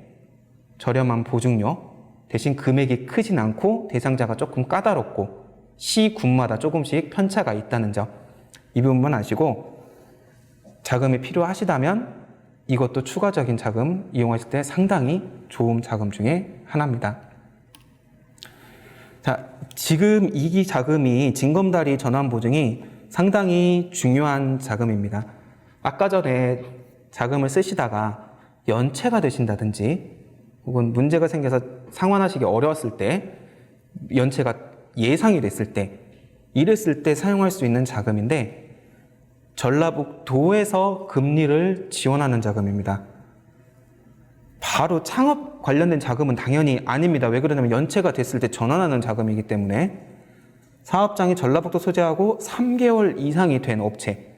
저렴한 보증료 대신 금액이 크진 않고 대상자가 조금 까다롭고 시군마다 조금씩 편차가 있다는 점 이 부분만 아시고 자금이 필요하시다면 이것도 추가적인 자금 이용하실 때 상당히 좋은 자금 중에 하나입니다. 자, 지금 이 자금이 징검다리 전환보증이 상당히 중요한 자금입니다. 아까 전에 자금을 쓰시다가 연체가 되신다든지 혹은 문제가 생겨서 상환하시기 어려웠을 때 연체가 예상이 됐을 때 이랬을 때 사용할 수 있는 자금인데 전라북도에서 금리를 지원하는 자금입니다. 바로 창업 관련된 자금은 당연히 아닙니다. 왜 그러냐면 연체가 됐을 때 전환하는 자금이기 때문에 사업장이 전라북도 소재하고 3개월 이상이 된 업체,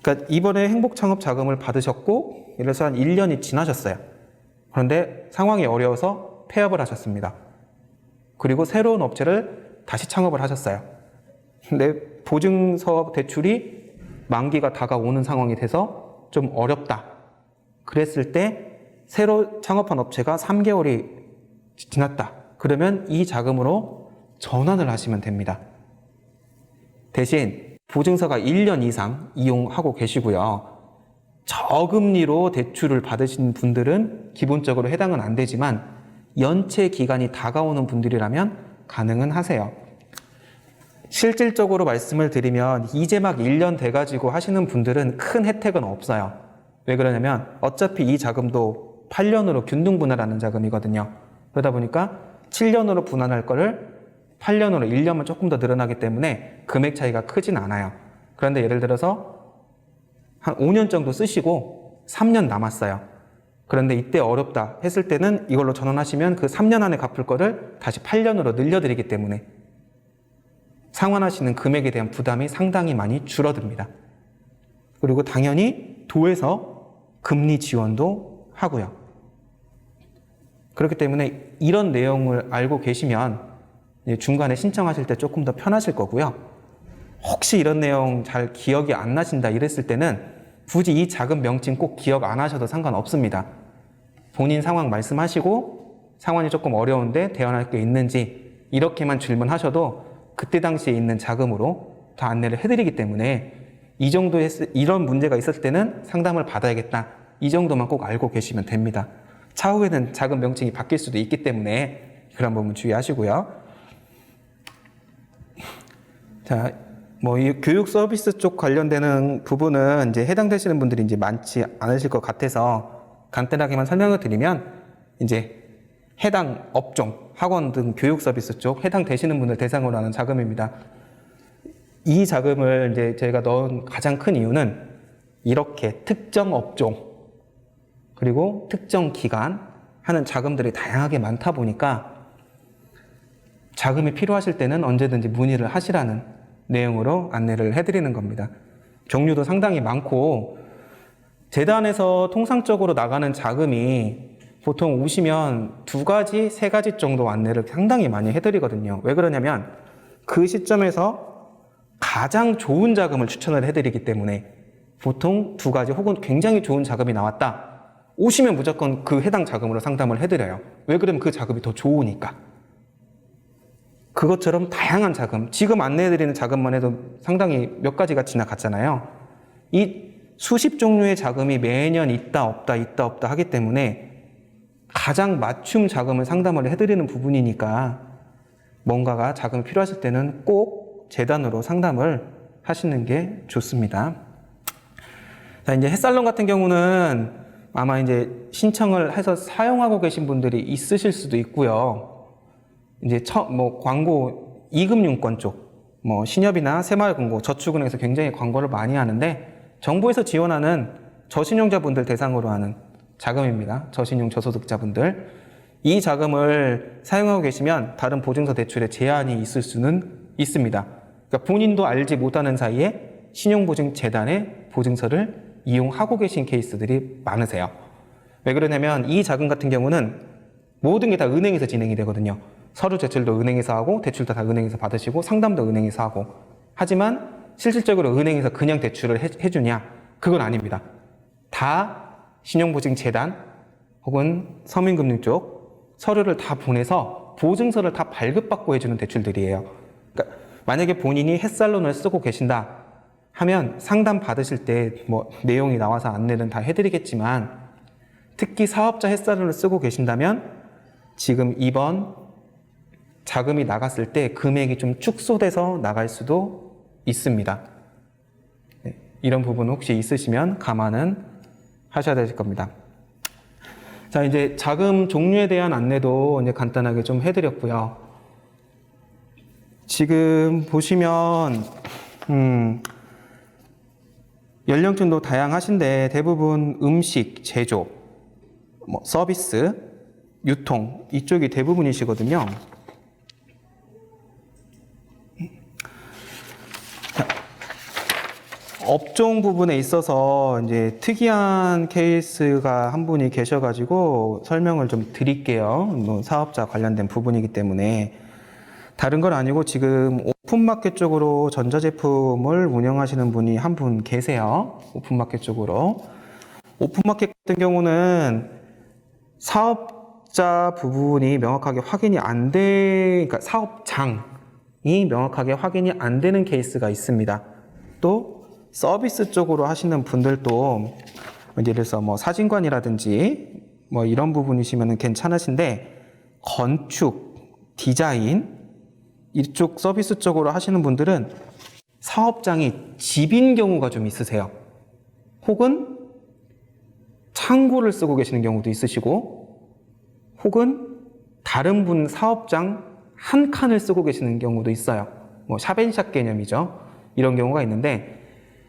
그러니까 이번에 행복창업 자금을 받으셨고 예를 들어서 한 1년이 지나셨어요. 그런데 상황이 어려워서 폐업을 하셨습니다. 그리고 새로운 업체를 다시 창업을 하셨어요. 근데 보증서 대출이 만기가 다가오는 상황이 돼서 좀 어렵다. 그랬을 때 새로 창업한 업체가 3개월이 지났다. 그러면 이 자금으로 전환을 하시면 됩니다. 대신 보증서가 1년 이상 이용하고 계시고요. 저금리로 대출을 받으신 분들은 기본적으로 해당은 안 되지만 연체 기간이 다가오는 분들이라면 가능은 하세요. 실질적으로 말씀을 드리면 이제 막 1년 돼가지고 하시는 분들은 큰 혜택은 없어요. 왜 그러냐면 어차피 이 자금도 8년으로 균등분할하는 자금이거든요. 그러다 보니까 7년으로 분할할 거를 8년으로 1년만 조금 더 늘어나기 때문에 금액 차이가 크진 않아요. 그런데 예를 들어서 한 5년 정도 쓰시고 3년 남았어요. 그런데 이때 어렵다 했을 때는 이걸로 전환하시면 그 3년 안에 갚을 거를 다시 8년으로 늘려드리기 때문에 상환하시는 금액에 대한 부담이 상당히 많이 줄어듭니다. 그리고 당연히 도에서 금리 지원도 하고요. 그렇기 때문에 이런 내용을 알고 계시면 중간에 신청하실 때 조금 더 편하실 거고요. 혹시 이런 내용 잘 기억이 안 나신다 이랬을 때는 굳이 이 자금 명칭 꼭 기억 안 하셔도 상관없습니다. 본인 상황 말씀하시고 상황이 조금 어려운데 대안할 게 있는지 이렇게만 질문하셔도 그때 당시에 있는 자금으로 다 안내를 해드리기 때문에 이런 문제가 있었을 때는 상담을 받아야겠다. 이 정도만 꼭 알고 계시면 됩니다. 차후에는 자금 명칭이 바뀔 수도 있기 때문에 그런 부분 주의하시고요. 자, 이 교육 서비스 쪽 관련되는 부분은 이제 해당되시는 분들이 이제 많지 않으실 것 같아서 간단하게만 설명을 드리면 이제 해당 업종, 학원 등 교육 서비스 쪽 해당되시는 분들 대상으로 하는 자금입니다. 이 자금을 이제 저희가 넣은 가장 큰 이유는 이렇게 특정 업종 그리고 특정 기간 하는 자금들이 다양하게 많다 보니까 자금이 필요하실 때는 언제든지 문의를 하시라는 내용으로 안내를 해드리는 겁니다. 종류도 상당히 많고 재단에서 통상적으로 나가는 자금이 보통 오시면 2가지, 3가지 정도 안내를 상당히 많이 해드리거든요. 왜 그러냐면 그 시점에서 가장 좋은 자금을 추천을 해드리기 때문에 보통 2가지 혹은 굉장히 좋은 자금이 나왔다. 오시면 무조건 그 해당 자금으로 상담을 해드려요. 왜 그러면 그 자금이 더 좋으니까. 그것처럼 다양한 자금, 지금 안내해드리는 자금만 해도 상당히 몇 가지가 지나갔잖아요. 이 수십 종류의 자금이 매년 있다 없다 하기 때문에 가장 맞춤 자금을 상담을 해드리는 부분이니까 뭔가가 자금이 필요하실 때는 꼭 재단으로 상담을 하시는 게 좋습니다. 자, 이제 햇살론 같은 경우는 아마 이제 신청을 해서 사용하고 계신 분들이 있으실 수도 있고요. 이제 광고 이금융권 쪽, 신협이나 새마을금고, 저축은행에서 굉장히 광고를 많이 하는데 정부에서 지원하는 저신용자분들 대상으로 하는 자금입니다. 저신용 저소득자분들. 이 자금을 사용하고 계시면 다른 보증서 대출에 제한이 있을 수는 있습니다. 그러니까 본인도 알지 못하는 사이에 신용보증재단의 보증서를 이용하고 계신 케이스들이 많으세요. 왜 그러냐면 이 자금 같은 경우는 모든 게 다 은행에서 진행이 되거든요. 서류 제출도 은행에서 하고 대출도 다 은행에서 받으시고 상담도 은행에서 하고 하지만 실질적으로 은행에서 그냥 대출을 해주냐? 그건 아닙니다. 다 신용보증재단 혹은 서민금융 쪽 서류를 다 보내서 보증서를 다 발급받고 해주는 대출들이에요. 그러니까 만약에 본인이 햇살론을 쓰고 계신다 하면 상담 받으실 때 내용이 나와서 안내는 다 해드리겠지만 특히 사업자 햇살론을 쓰고 계신다면 지금 이번 자금이 나갔을 때 금액이 좀 축소돼서 나갈 수도 있습니다. 네, 이런 부분 혹시 있으시면 감안은 하셔야 될 겁니다. 자, 이제 자금 종류에 대한 안내도 이제 간단하게 좀 해드렸고요. 지금 보시면 연령층도 다양하신데 대부분 음식, 제조, 서비스, 유통 이쪽이 대부분이시거든요. 업종 부분에 있어서 이제 특이한 케이스가 한 분이 계셔가지고 설명을 좀 드릴게요. 사업자 관련된 부분이기 때문에 다른 건 아니고 지금 오픈마켓 쪽으로 전자제품을 운영하시는 분이 한 분 계세요. 오픈마켓 쪽으로. 오픈마켓 같은 경우는 사업자 부분이 명확하게 확인이 그러니까 사업장이 명확하게 확인이 안 되는 케이스가 있습니다. 또 서비스 쪽으로 하시는 분들도 예를 들어서 사진관이라든지 이런 부분이시면 괜찮으신데 건축, 디자인 이쪽 서비스 쪽으로 하시는 분들은 사업장이 집인 경우가 좀 있으세요. 혹은 창고를 쓰고 계시는 경우도 있으시고 혹은 다른 분 사업장 한 칸을 쓰고 계시는 경우도 있어요. 샵앤샵 개념이죠. 이런 경우가 있는데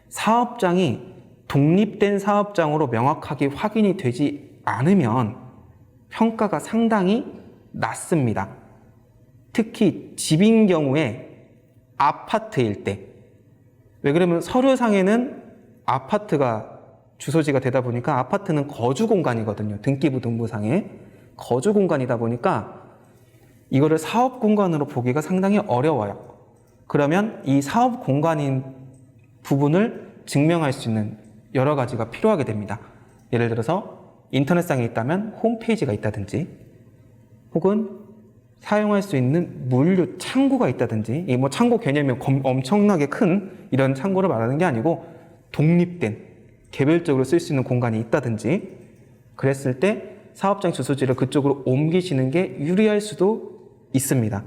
사업장이 독립된 사업장으로 명확하게 확인이 되지 않으면 평가가 상당히 낮습니다. 특히 집인 경우에 아파트일 때. 왜 그러면 서류상에는 아파트가 주소지가 되다 보니까 아파트는 거주 공간이거든요. 등기부 등본상에 거주 공간이다 보니까 이거를 사업 공간으로 보기가 상당히 어려워요. 그러면 이 사업 공간인 부분을 증명할 수 있는 여러 가지가 필요하게 됩니다. 예를 들어서 인터넷상에 있다면 홈페이지가 있다든지, 혹은 사용할 수 있는 물류 창고가 있다든지, 이 뭐 창고 개념이 엄청나게 큰 이런 창고를 말하는 게 아니고 독립된 개별적으로 쓸 수 있는 공간이 있다든지, 그랬을 때 사업장 주소지를 그쪽으로 옮기시는 게 유리할 수도 있습니다.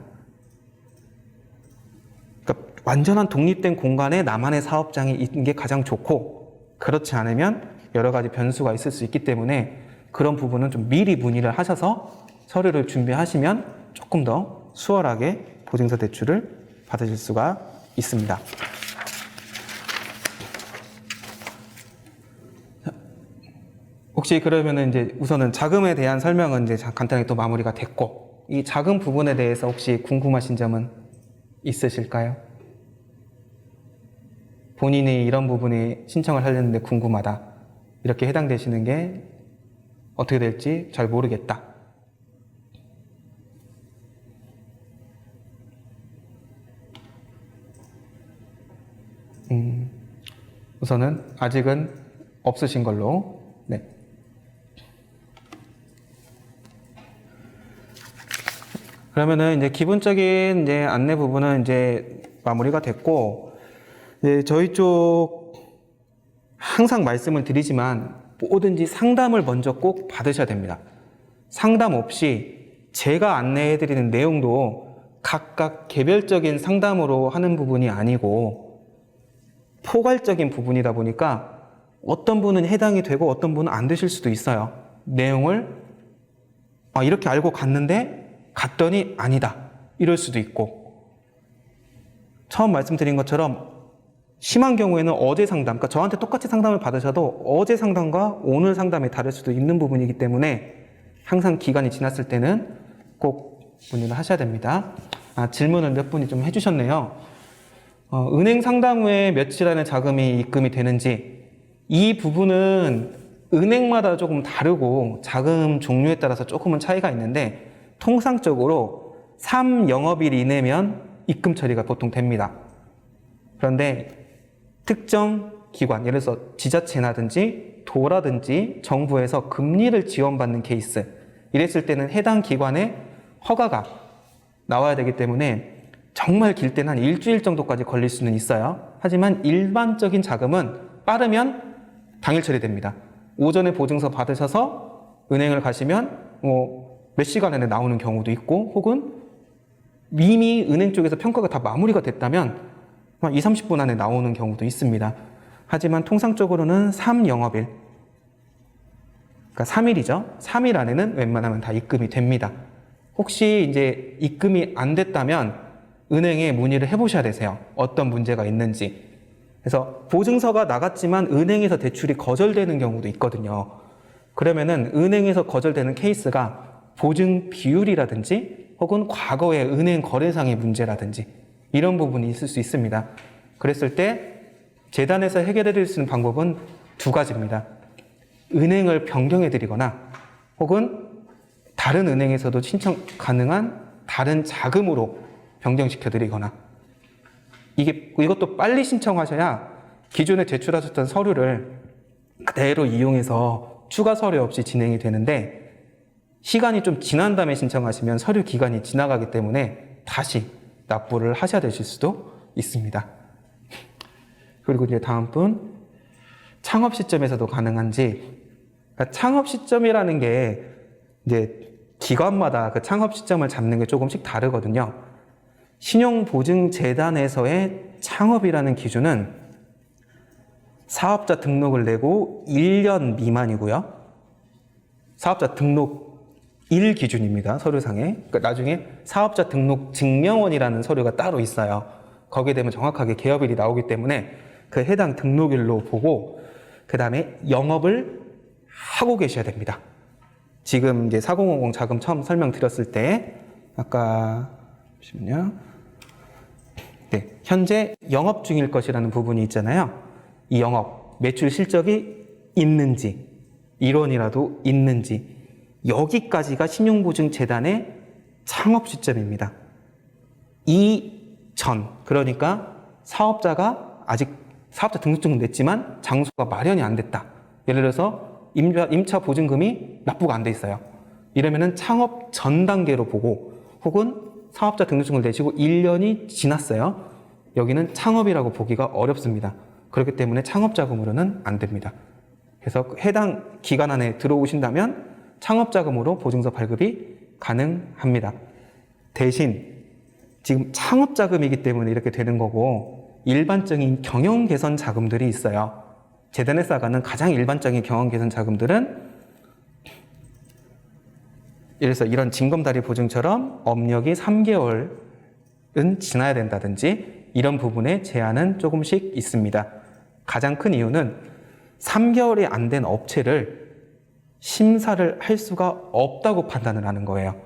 그러니까 완전한 독립된 공간에 나만의 사업장이 있는 게 가장 좋고, 그렇지 않으면 여러 가지 변수가 있을 수 있기 때문에 그런 부분은 좀 미리 문의를 하셔서 서류를 준비하시면 조금 더 수월하게 보증서 대출을 받으실 수가 있습니다. 혹시 그러면은 이제 우선은 자금에 대한 설명은 이제 간단히 또 마무리가 됐고, 이 자금 부분에 대해서 혹시 궁금하신 점은 있으실까요? 본인이 이런 부분에 신청을 하려는데 궁금하다, 이렇게 해당되시는 게 어떻게 될지 잘 모르겠다. 우선은 아직은 없으신 걸로. 네. 그러면은 이제 기본적인 이제 안내 부분은 이제 마무리가 됐고, 이제 저희 쪽 항상 말씀을 드리지만 뭐든지 상담을 먼저 꼭 받으셔야 됩니다. 상담 없이 제가 안내해드리는 내용도 각각 개별적인 상담으로 하는 부분이 아니고 포괄적인 부분이다 보니까 어떤 분은 해당이 되고 어떤 분은 안 되실 수도 있어요. 내용을 이렇게 알고 갔더니 아니다, 이럴 수도 있고, 처음 말씀드린 것처럼 심한 경우에는 어제 상담, 그러니까 저한테 똑같이 상담을 받으셔도 어제 상담과 오늘 상담이 다를 수도 있는 부분이기 때문에 항상 기간이 지났을 때는 꼭 문의를 하셔야 됩니다. 질문을 몇 분이 좀 해주셨네요. 은행 상담 후에 며칠 안에 자금이 입금이 되는지, 이 부분은 은행마다 조금 다르고 자금 종류에 따라서 조금은 차이가 있는데, 통상적으로 3영업일 이내면 입금 처리가 보통 됩니다. 그런데 특정 기관, 예를 들어서 지자체라든지 도라든지 정부에서 금리를 지원받는 케이스, 이랬을 때는 해당 기관의 허가가 나와야 되기 때문에 정말 길 때는 한 일주일 정도까지 걸릴 수는 있어요. 하지만 일반적인 자금은 빠르면 당일 처리됩니다. 오전에 보증서 받으셔서 은행을 가시면 몇 시간 안에 나오는 경우도 있고, 혹은 이미 은행 쪽에서 평가가 다 마무리가 됐다면 한 2, 30분 안에 나오는 경우도 있습니다. 하지만 통상적으로는 3영업일, 그러니까 3일이죠. 3일 안에는 웬만하면 다 입금이 됩니다. 혹시 이제 입금이 안 됐다면 은행에 문의를 해보셔야 되세요. 어떤 문제가 있는지. 그래서 보증서가 나갔지만 은행에서 대출이 거절되는 경우도 있거든요. 그러면은 은행에서 거절되는 케이스가 보증 비율이라든지 혹은 과거의 은행 거래상의 문제라든지 이런 부분이 있을 수 있습니다. 그랬을 때 재단에서 해결해 드릴 수 있는 방법은 두 가지입니다. 은행을 변경해 드리거나, 혹은 다른 은행에서도 신청 가능한 다른 자금으로 변경시켜 드리거나, 이것도 빨리 신청하셔야 기존에 제출하셨던 서류를 그대로 이용해서 추가 서류 없이 진행이 되는데, 시간이 좀 지난 다음에 신청하시면 서류 기간이 지나가기 때문에 다시 납부를 하셔야 되실 수도 있습니다. 그리고 이제 다음 분, 창업 시점에서도 가능한지. 그러니까 창업 시점이라는 게 이제 기관마다 그 창업 시점을 잡는 게 조금씩 다르거든요. 신용보증재단에서의 창업이라는 기준은 사업자 등록을 내고 1년 미만이고요. 사업자 등록 1 기준입니다. 서류상에. 그러니까 나중에 사업자 등록 증명원이라는 서류가 따로 있어요. 거기에 되면 정확하게 개업일이 나오기 때문에 그 해당 등록일로 보고, 그 다음에 영업을 하고 계셔야 됩니다. 지금 이제 4050 자금 처음 설명드렸을 때 아까 보시면요. 네, 현재 영업 중일 것이라는 부분이 있잖아요. 이 영업, 매출 실적이 있는지, 일원이라도 있는지, 여기까지가 신용보증재단의 창업 시점입니다. 이전, 그러니까 사업자가 아직 사업자 등록증은 냈지만 장소가 마련이 안 됐다. 예를 들어서 임차 보증금이 납부가 안 돼 있어요. 이러면은 창업 전 단계로 보고, 혹은 사업자 등록증을 내시고 1년이 지났어요. 여기는 창업이라고 보기가 어렵습니다. 그렇기 때문에 창업자금으로는 안 됩니다. 그래서 해당 기간 안에 들어오신다면 창업자금으로 보증서 발급이 가능합니다. 대신 지금 창업자금이기 때문에 이렇게 되는 거고, 일반적인 경영 개선 자금들이 있어요. 재단에서 나가는 가장 일반적인 경영 개선 자금들은 예를 들어서 이런 징검다리 보증처럼 업력이 3개월은 지나야 된다든지 이런 부분에 제한은 조금씩 있습니다. 가장 큰 이유는 3개월이 안 된 업체를 심사를 할 수가 없다고 판단을 하는 거예요.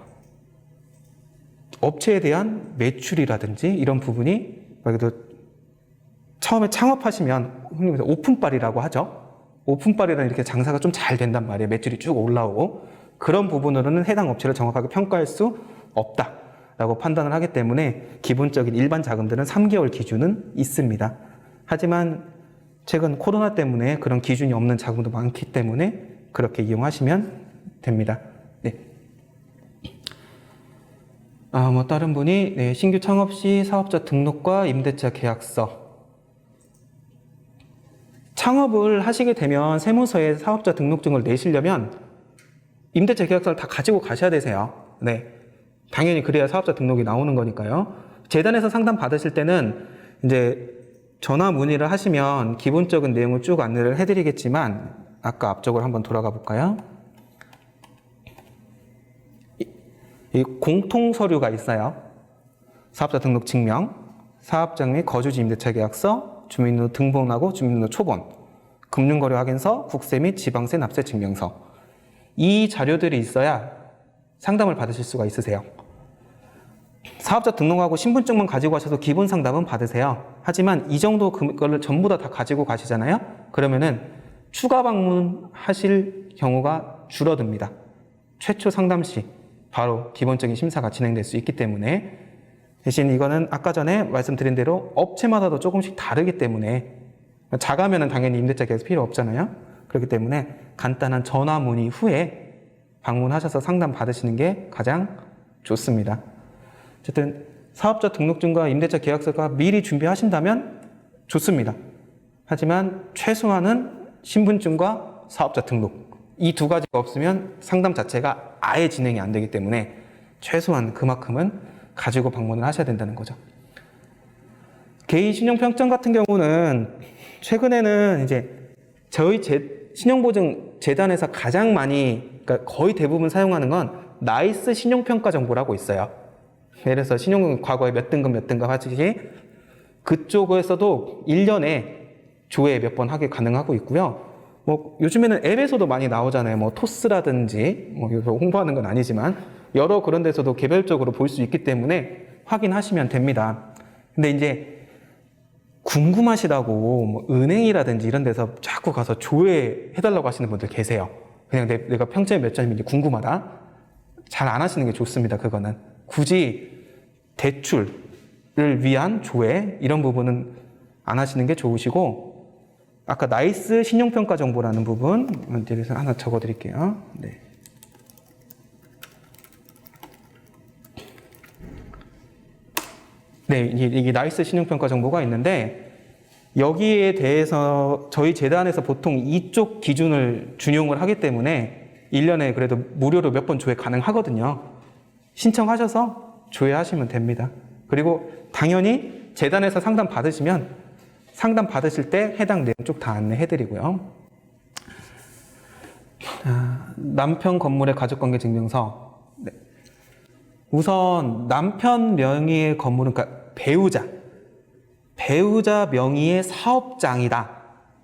업체에 대한 매출이라든지 이런 부분이 말 그대로 처음에 창업하시면 흔히 오픈빨이라고 하죠. 오픈빨이라는 이렇게 장사가 좀 잘 된단 말이에요. 매출이 쭉 올라오고. 그런 부분으로는 해당 업체를 정확하게 평가할 수 없다라고 판단을 하기 때문에 기본적인 일반 자금들은 3개월 기준은 있습니다. 하지만 최근 코로나 때문에 그런 기준이 없는 자금도 많기 때문에 그렇게 이용하시면 됩니다. 네. 다른 분이 네, 신규 창업 시 사업자 등록과 임대차 계약서. 창업을 하시게 되면 세무서에 사업자 등록증을 내시려면 임대차 계약서를 다 가지고 가셔야 되세요. 네. 당연히 그래야 사업자 등록이 나오는 거니까요. 재단에서 상담 받으실 때는 이제 전화 문의를 하시면 기본적인 내용을 쭉 안내를 해드리겠지만, 아까 앞쪽으로 한번 돌아가 볼까요? 이 공통 서류가 있어요. 사업자 등록 증명, 사업장 및 거주지 임대차 계약서, 주민등록 등본하고 주민등록 초본, 금융거래 확인서, 국세 및 지방세 납세 증명서. 이 자료들이 있어야 상담을 받으실 수가 있으세요. 사업자 등록하고 신분증만 가지고 가셔서 기본 상담은 받으세요. 하지만 이 정도 그걸 전부 다 가지고 가시잖아요. 그러면은 추가 방문하실 경우가 줄어듭니다. 최초 상담 시 바로 기본적인 심사가 진행될 수 있기 때문에, 대신 이거는 아까 전에 말씀드린 대로 업체마다도 조금씩 다르기 때문에, 작으면 당연히 임대차 계약서 필요 없잖아요. 그렇기 때문에 간단한 전화 문의 후에 방문하셔서 상담 받으시는 게 가장 좋습니다. 어쨌든 사업자 등록증과 임대차 계약서가 미리 준비하신다면 좋습니다. 하지만 최소한은 신분증과 사업자 등록, 이 두 가지가 없으면 상담 자체가 아예 진행이 안 되기 때문에 최소한 그만큼은 가지고 방문을 하셔야 된다는 거죠. 개인 신용평점 같은 경우는 최근에는 이제 저희 신용보증 재단에서 가장 많이, 그러니까 거의 대부분 사용하는 건 나이스 신용평가 정보라고 있어요. 예를 들어서 신용금 과거에 몇 등급 하시기, 그쪽에서도 1년에 조회 몇 번 하게 가능하고 있고요. 뭐 요즘에는 앱에서도 많이 나오잖아요. 뭐 토스라든지, 뭐 여기서 홍보하는 건 아니지만 여러 그런 데서도 개별적으로 볼 수 있기 때문에 확인하시면 됩니다. 근데 이제 궁금하시다고 뭐 은행이라든지 이런 데서 자꾸 가서 조회해달라고 하시는 분들 계세요. 그냥 내가 평점이 몇 점인지 궁금하다. 잘 안 하시는 게 좋습니다. 그거는 굳이 대출을 위한 조회 이런 부분은 안 하시는 게 좋으시고, 아까 나이스 신용평가 정보라는 부분 여기서 하나 적어드릴게요. 네. 네, 이게 나이스 신용평가 정보가 있는데, 여기에 대해서 저희 재단에서 보통 이쪽 기준을 준용을 하기 때문에 1년에 그래도 무료로 몇 번 조회 가능하거든요. 신청하셔서 조회하시면 됩니다. 그리고 당연히 재단에서 상담 받으시면 상담 받으실 때 해당 내용 쭉 다 안내해드리고요. 남편 건물의 가족관계 증명서. 네. 우선 남편 명의의 건물은, 그러니까 배우자 명의의 사업장이다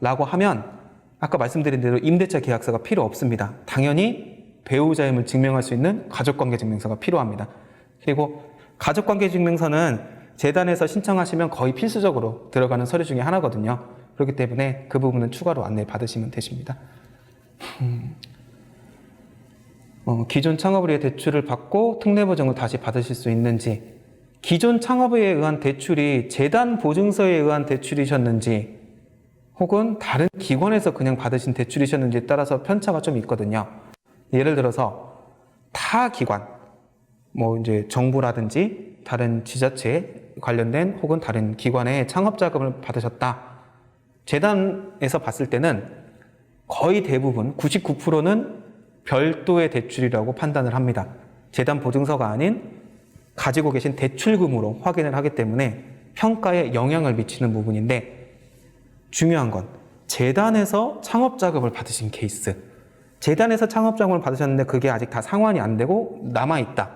라고 하면 아까 말씀드린 대로 임대차 계약서가 필요 없습니다. 당연히 배우자임을 증명할 수 있는 가족관계증명서가 필요합니다. 그리고 가족관계증명서는 재단에서 신청하시면 거의 필수적으로 들어가는 서류 중에 하나거든요. 그렇기 때문에 그 부분은 추가로 안내 받으시면 되십니다. 기존 창업을 위해 대출을 받고 특례보증을 다시 받으실 수 있는지, 기존 창업에 의한 대출이 재단 보증서에 의한 대출이셨는지 혹은 다른 기관에서 그냥 받으신 대출이셨는지에 따라서 편차가 좀 있거든요. 예를 들어서 타 기관, 이제 정부라든지 다른 지자체 관련된 혹은 다른 기관의 창업 자금을 받으셨다. 재단에서 봤을 때는 거의 대부분 99%는 별도의 대출이라고 판단을 합니다. 재단 보증서가 아닌 가지고 계신 대출금으로 확인을 하기 때문에 평가에 영향을 미치는 부분인데, 중요한 건 재단에서 창업자금을 받으신 케이스, 재단에서 창업자금을 받으셨는데 그게 아직 다 상환이 안 되고 남아있다.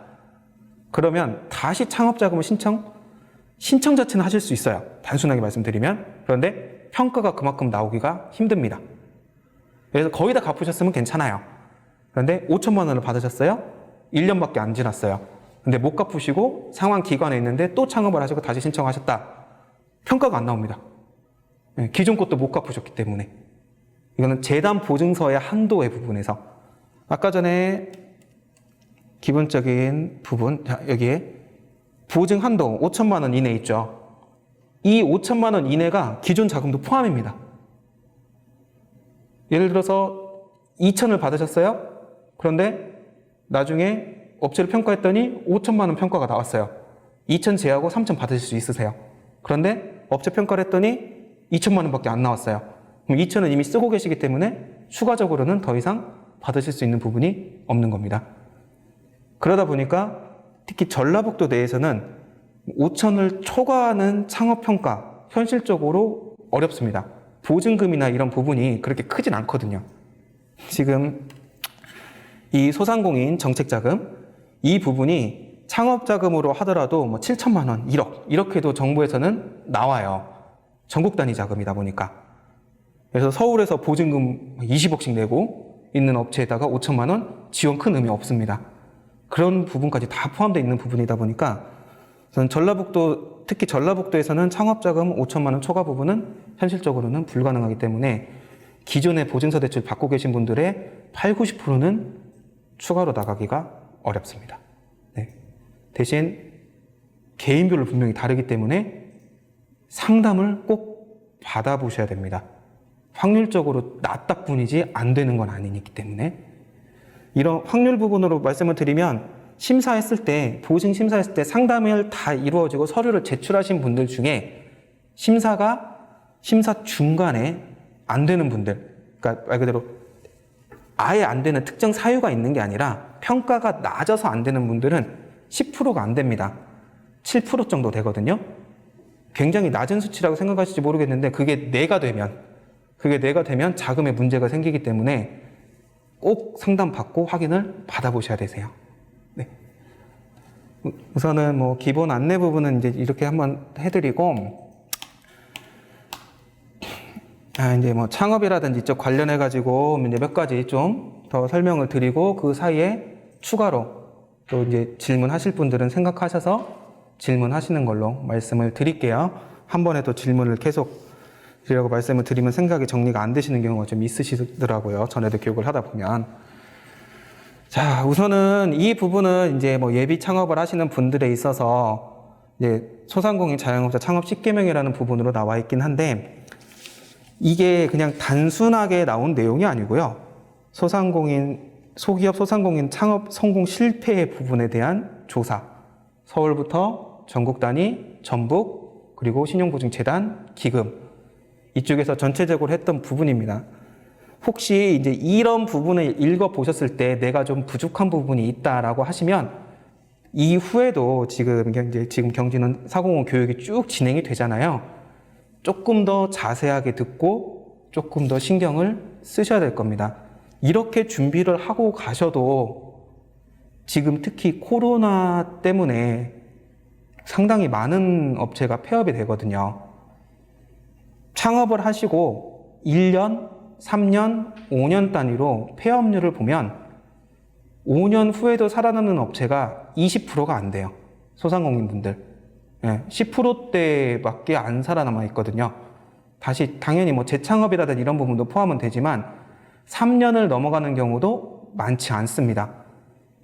그러면 다시 창업자금을 신청 자체는 하실 수 있어요. 단순하게 말씀드리면. 그런데 평가가 그만큼 나오기가 힘듭니다. 그래서 거의 다 갚으셨으면 괜찮아요. 그런데 5천만 원을 받으셨어요. 1년밖에 안 지났어요. 근데 못 갚으시고 상환 기간에 있는데 또 창업을 하시고 다시 신청하셨다. 평가가 안 나옵니다. 기존 것도 못 갚으셨기 때문에. 이거는 재단 보증서의 한도의 부분에서, 아까 전에 기본적인 부분, 자, 여기에 보증 한도 5천만 원 이내 있죠. 이 5천만 원 이내가 기존 자금도 포함입니다. 예를 들어서 2천을 받으셨어요. 그런데 나중에 업체를 평가했더니 5천만 원 평가가 나왔어요. 2천 제하고 3천 받으실 수 있으세요. 그런데 업체 평가를 했더니 2천만 원밖에 안 나왔어요. 그럼 2천은 이미 쓰고 계시기 때문에 추가적으로는 더 이상 받으실 수 있는 부분이 없는 겁니다. 그러다 보니까 특히 전라북도 내에서는 5천을 초과하는 창업평가 현실적으로 어렵습니다. 보증금이나 이런 부분이 그렇게 크진 않거든요. 지금 이 소상공인 정책자금, 이 부분이 창업자금으로 하더라도 7천만 원, 1억 이렇게도 정부에서는 나와요. 전국 단위 자금이다 보니까. 그래서 서울에서 보증금 20억씩 내고 있는 업체에다가 5천만 원 지원 큰 의미 없습니다. 그런 부분까지 다 포함되어 있는 부분이다 보니까 저는 특히 전라북도에서는 창업자금 5천만 원 초과 부분은 현실적으로는 불가능하기 때문에 기존의 보증서 대출 받고 계신 분들의 8, 90%는 추가로 나가기가 어렵습니다. 네. 대신 개인별로 분명히 다르기 때문에 상담을 꼭 받아보셔야 됩니다. 확률적으로 낮다 뿐이지 안 되는 건 아니기 때문에. 이런 확률 부분으로 말씀을 드리면, 보증 심사했을 때 상담을 다 이루어지고 서류를 제출하신 분들 중에 심사 중간에 안 되는 분들, 그러니까 말 그대로 아예 안 되는 특정 사유가 있는 게 아니라 평가가 낮아서 안 되는 분들은 10%가 안 됩니다. 7% 정도 되거든요. 굉장히 낮은 수치라고 생각하실지 모르겠는데 그게 내가 되면 자금에 문제가 생기기 때문에 꼭 상담받고 확인을 받아보셔야 되세요. 네. 우선은 기본 안내 부분은 이제 이렇게 한번 해드리고, 이제 창업이라든지 이쪽 관련해가지고 이제 몇 가지 좀 더 설명을 드리고, 그 사이에 추가로 또 이제 질문하실 분들은 생각하셔서 질문하시는 걸로 말씀을 드릴게요. 한 번에 또 질문을 계속 드리려고 말씀을 드리면 생각이 정리가 안 되시는 경우가 좀 있으시더라고요. 전에도 교육을 하다 보면. 자, 우선은 이 부분은 이제 예비 창업을 하시는 분들에 있어서 이제 소상공인 자영업자 창업 10개명이라는 부분으로 나와 있긴 한데, 이게 그냥 단순하게 나온 내용이 아니고요. 소기업 소상공인 창업 성공 실패의 부분에 대한 조사, 서울부터 전국 단위, 전북, 그리고 신용보증재단, 기금, 이쪽에서 전체적으로 했던 부분입니다. 혹시 이제 이런 부분을 읽어보셨을 때 내가 좀 부족한 부분이 있다라고 하시면, 이후에도 지금 경진은 405 교육이 쭉 진행이 되잖아요. 조금 더 자세하게 듣고 조금 더 신경을 쓰셔야 될 겁니다. 이렇게 준비를 하고 가셔도 지금 특히 코로나 때문에 상당히 많은 업체가 폐업이 되거든요. 창업을 하시고 1년, 3년, 5년 단위로 폐업률을 보면 5년 후에도 살아남는 업체가 20%가 안 돼요. 소상공인분들. 10%대밖에 안 살아남아 있거든요. 다시 당연히 뭐 재창업이라든 이런 부분도 포함은 되지만 3년을 넘어가는 경우도 많지 않습니다.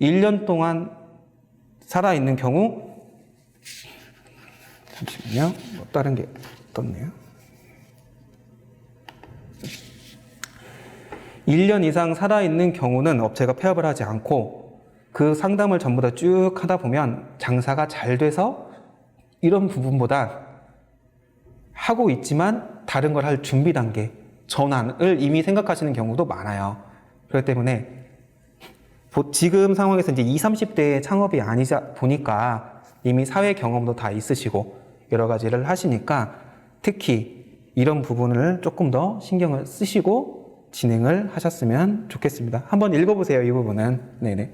1년 동안 살아있는 경우, 잠시만요. 뭐 다른 게 떴네요. 1년 이상 살아있는 경우는 업체가 폐업을 하지 않고 그 상담을 전부 다 쭉 하다 보면 장사가 잘 돼서 이런 부분보다 하고 있지만 다른 걸 할 준비 단계, 전환을 이미 생각하시는 경우도 많아요. 그렇기 때문에 지금 상황에서 이제 20, 30대의 창업이 아니자 보니까 이미 사회 경험도 다 있으시고 여러 가지를 하시니까 특히 이런 부분을 조금 더 신경을 쓰시고 진행을 하셨으면 좋겠습니다. 한번 읽어보세요, 이 부분은. 네네.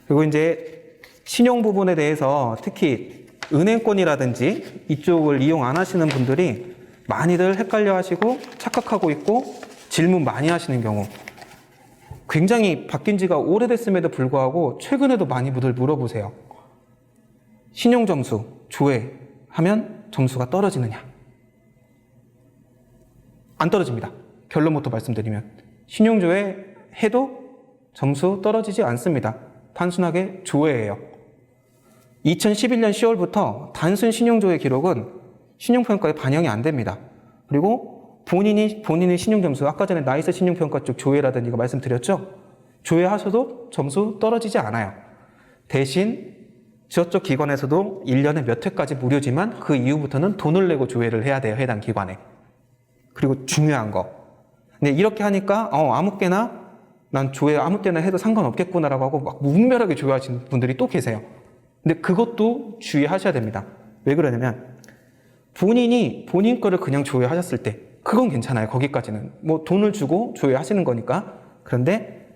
그리고 이제 신용 부분에 대해서 특히 은행권이라든지 이쪽을 이용 안 하시는 분들이 많이들 헷갈려 하시고 착각하고 있고 질문 많이 하시는 경우, 굉장히 바뀐 지가 오래됐음에도 불구하고 최근에도 많이 물어보세요. 신용점수 조회하면 점수가 떨어지느냐? 안 떨어집니다. 결론부터 말씀드리면 신용조회 해도 점수 떨어지지 않습니다. 단순하게 조회예요. 2011년 10월부터 단순 신용조회 기록은 신용평가에 반영이 안 됩니다. 그리고 본인의 신용점수, 아까 전에 나이스 신용평가 쪽 조회라든지 이거 말씀드렸죠? 조회하셔도 점수 떨어지지 않아요. 대신 저쪽 기관에서도 1년에 몇 회까지 무료지만 그 이후부터는 돈을 내고 조회를 해야 돼요, 해당 기관에. 그리고 중요한 거. 근데 이렇게 하니까 아무 때나 난 조회 아무 때나 해도 상관없겠구나라고 하고 막 무분별하게 조회하시는 분들이 또 계세요. 근데 그것도 주의하셔야 됩니다. 왜 그러냐면 본인 거를 그냥 조회하셨을 때 그건 괜찮아요. 거기까지는 뭐 돈을 주고 조회하시는 거니까. 그런데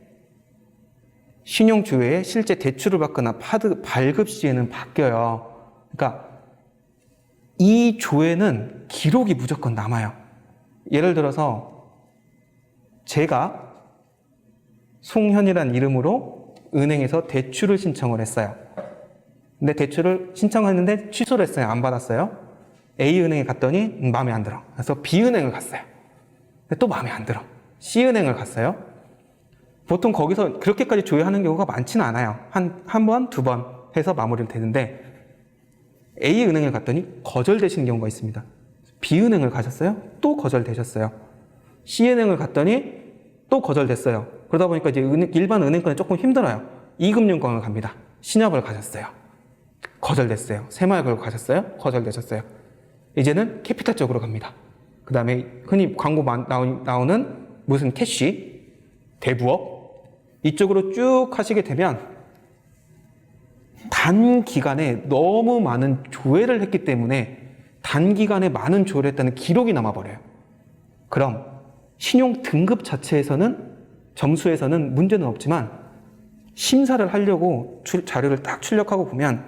신용 조회에 실제 대출을 받거나 발급 시에는 바뀌어요. 그러니까 이 조회는 기록이 무조건 남아요. 예를 들어서 제가 송현이라는 이름으로 은행에서 대출을 신청을 했어요. 근데 대출을 신청했는데 취소를 했어요. 안 받았어요. A은행에 갔더니 마음에 안 들어. 그래서 B은행을 갔어요. 근데 또 마음에 안 들어. C은행을 갔어요. 보통 거기서 그렇게까지 조회하는 경우가 많지는 않아요. 한 번, 두 번 해서 마무리를 되는데 A은행을 갔더니 거절되시는 경우가 있습니다. B은행을 가셨어요? 또 거절되셨어요. C은행을 갔더니 또 거절됐어요. 그러다 보니까 이제 일반 은행권이 조금 힘들어요. 이금융권을 갑니다. 신협을 가셨어요. 거절됐어요. 새마을을 가셨어요. 거절되셨어요. 이제는 캐피탈 쪽으로 갑니다. 그 다음에 흔히 광고 나오는 무슨 캐시, 대부업 이쪽으로 쭉 하시게 되면 단기간에 너무 많은 조회를 했기 때문에 단기간에 많은 조회를 했다는 기록이 남아버려요. 그럼 신용 등급 자체에서는 점수에서는 문제는 없지만 심사를 하려고 자료를 딱 출력하고 보면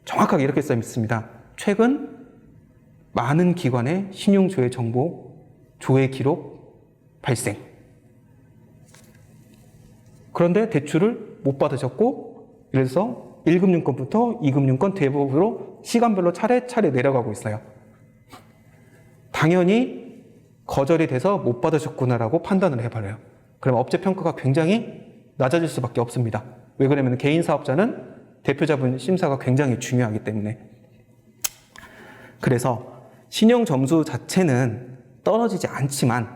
정확하게 이렇게 써 있습니다. 최근 많은 기관의 신용조회 정보, 조회 기록 발생. 그런데 대출을 못 받으셨고, 그래서 1금융권부터 2금융권 대부업으로 시간별로 차례차례 내려가고 있어요. 당연히 거절이 돼서 못 받으셨구나라고 판단을 해버려요. 그럼 업체 평가가 굉장히 낮아질 수밖에 없습니다. 왜 그러냐면 개인 사업자는 대표자분 심사가 굉장히 중요하기 때문에. 그래서 신용 점수 자체는 떨어지지 않지만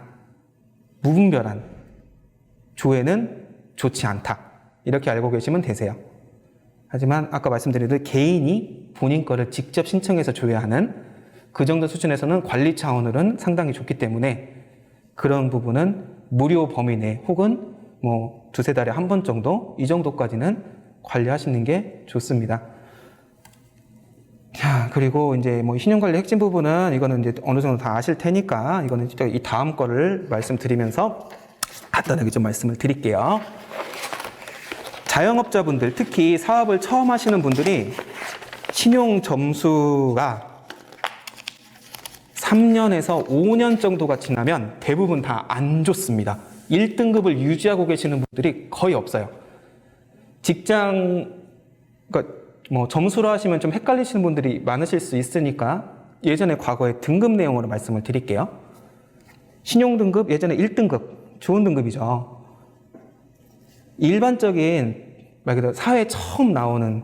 무분별한 조회는 좋지 않다. 이렇게 알고 계시면 되세요. 하지만 아까 말씀드린 개인이 본인 거를 직접 신청해서 조회하는 그 정도 수준에서는 관리 차원으로는 상당히 좋기 때문에 그런 부분은 무료 범위 내 혹은 뭐 두세 달에 한 번 정도 이 정도까지는 관리하시는 게 좋습니다. 자, 그리고 이제 뭐 신용관리 핵심 부분은 이거는 이제 어느 정도 다 아실 테니까 이거는 이 다음 거를 말씀드리면서 간단하게 좀 말씀을 드릴게요. 자영업자분들, 특히 사업을 처음 하시는 분들이 신용 점수가 3년에서 5년 정도가 지나면 대부분 다 안 좋습니다. 1등급을 유지하고 계시는 분들이 거의 없어요. 직장, 그러니까 뭐 점수로 하시면 좀 헷갈리시는 분들이 많으실 수 있으니까 예전에 과거의 등급 내용으로 말씀을 드릴게요. 신용등급, 예전에 1등급, 좋은 등급이죠. 일반적인 말 그대로 사회에 처음 나오는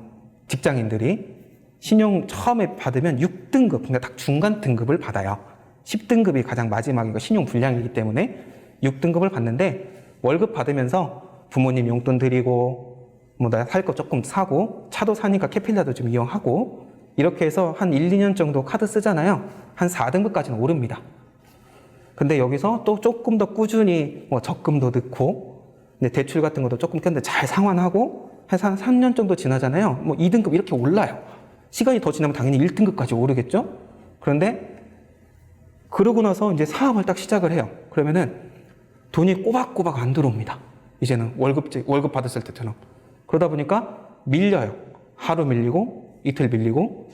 직장인들이 신용 처음에 받으면 6등급, 그러니까 딱 중간 등급을 받아요. 10등급이 가장 마지막이고 신용 불량이기 때문에 6등급을 받는데 월급 받으면서 부모님 용돈 드리고 뭐 나 살 거 조금 사고 차도 사니까 캐필라도 좀 이용하고 이렇게 해서 한 1, 2년 정도 카드 쓰잖아요. 한 4등급까지는 오릅니다. 근데 여기서 또 조금 더 꾸준히 뭐 적금도 넣고 대출 같은 것도 조금 근데 잘 상환하고 해서 한 3년 정도 지나잖아요. 뭐 2등급 이렇게 올라요. 시간이 더 지나면 당연히 1등급까지 오르겠죠? 그런데 그러고 나서 이제 사업을 딱 시작을 해요. 그러면은 돈이 꼬박꼬박 안 들어옵니다. 이제는 월급 받았을 때처럼. 그러다 보니까 밀려요. 하루 밀리고 이틀 밀리고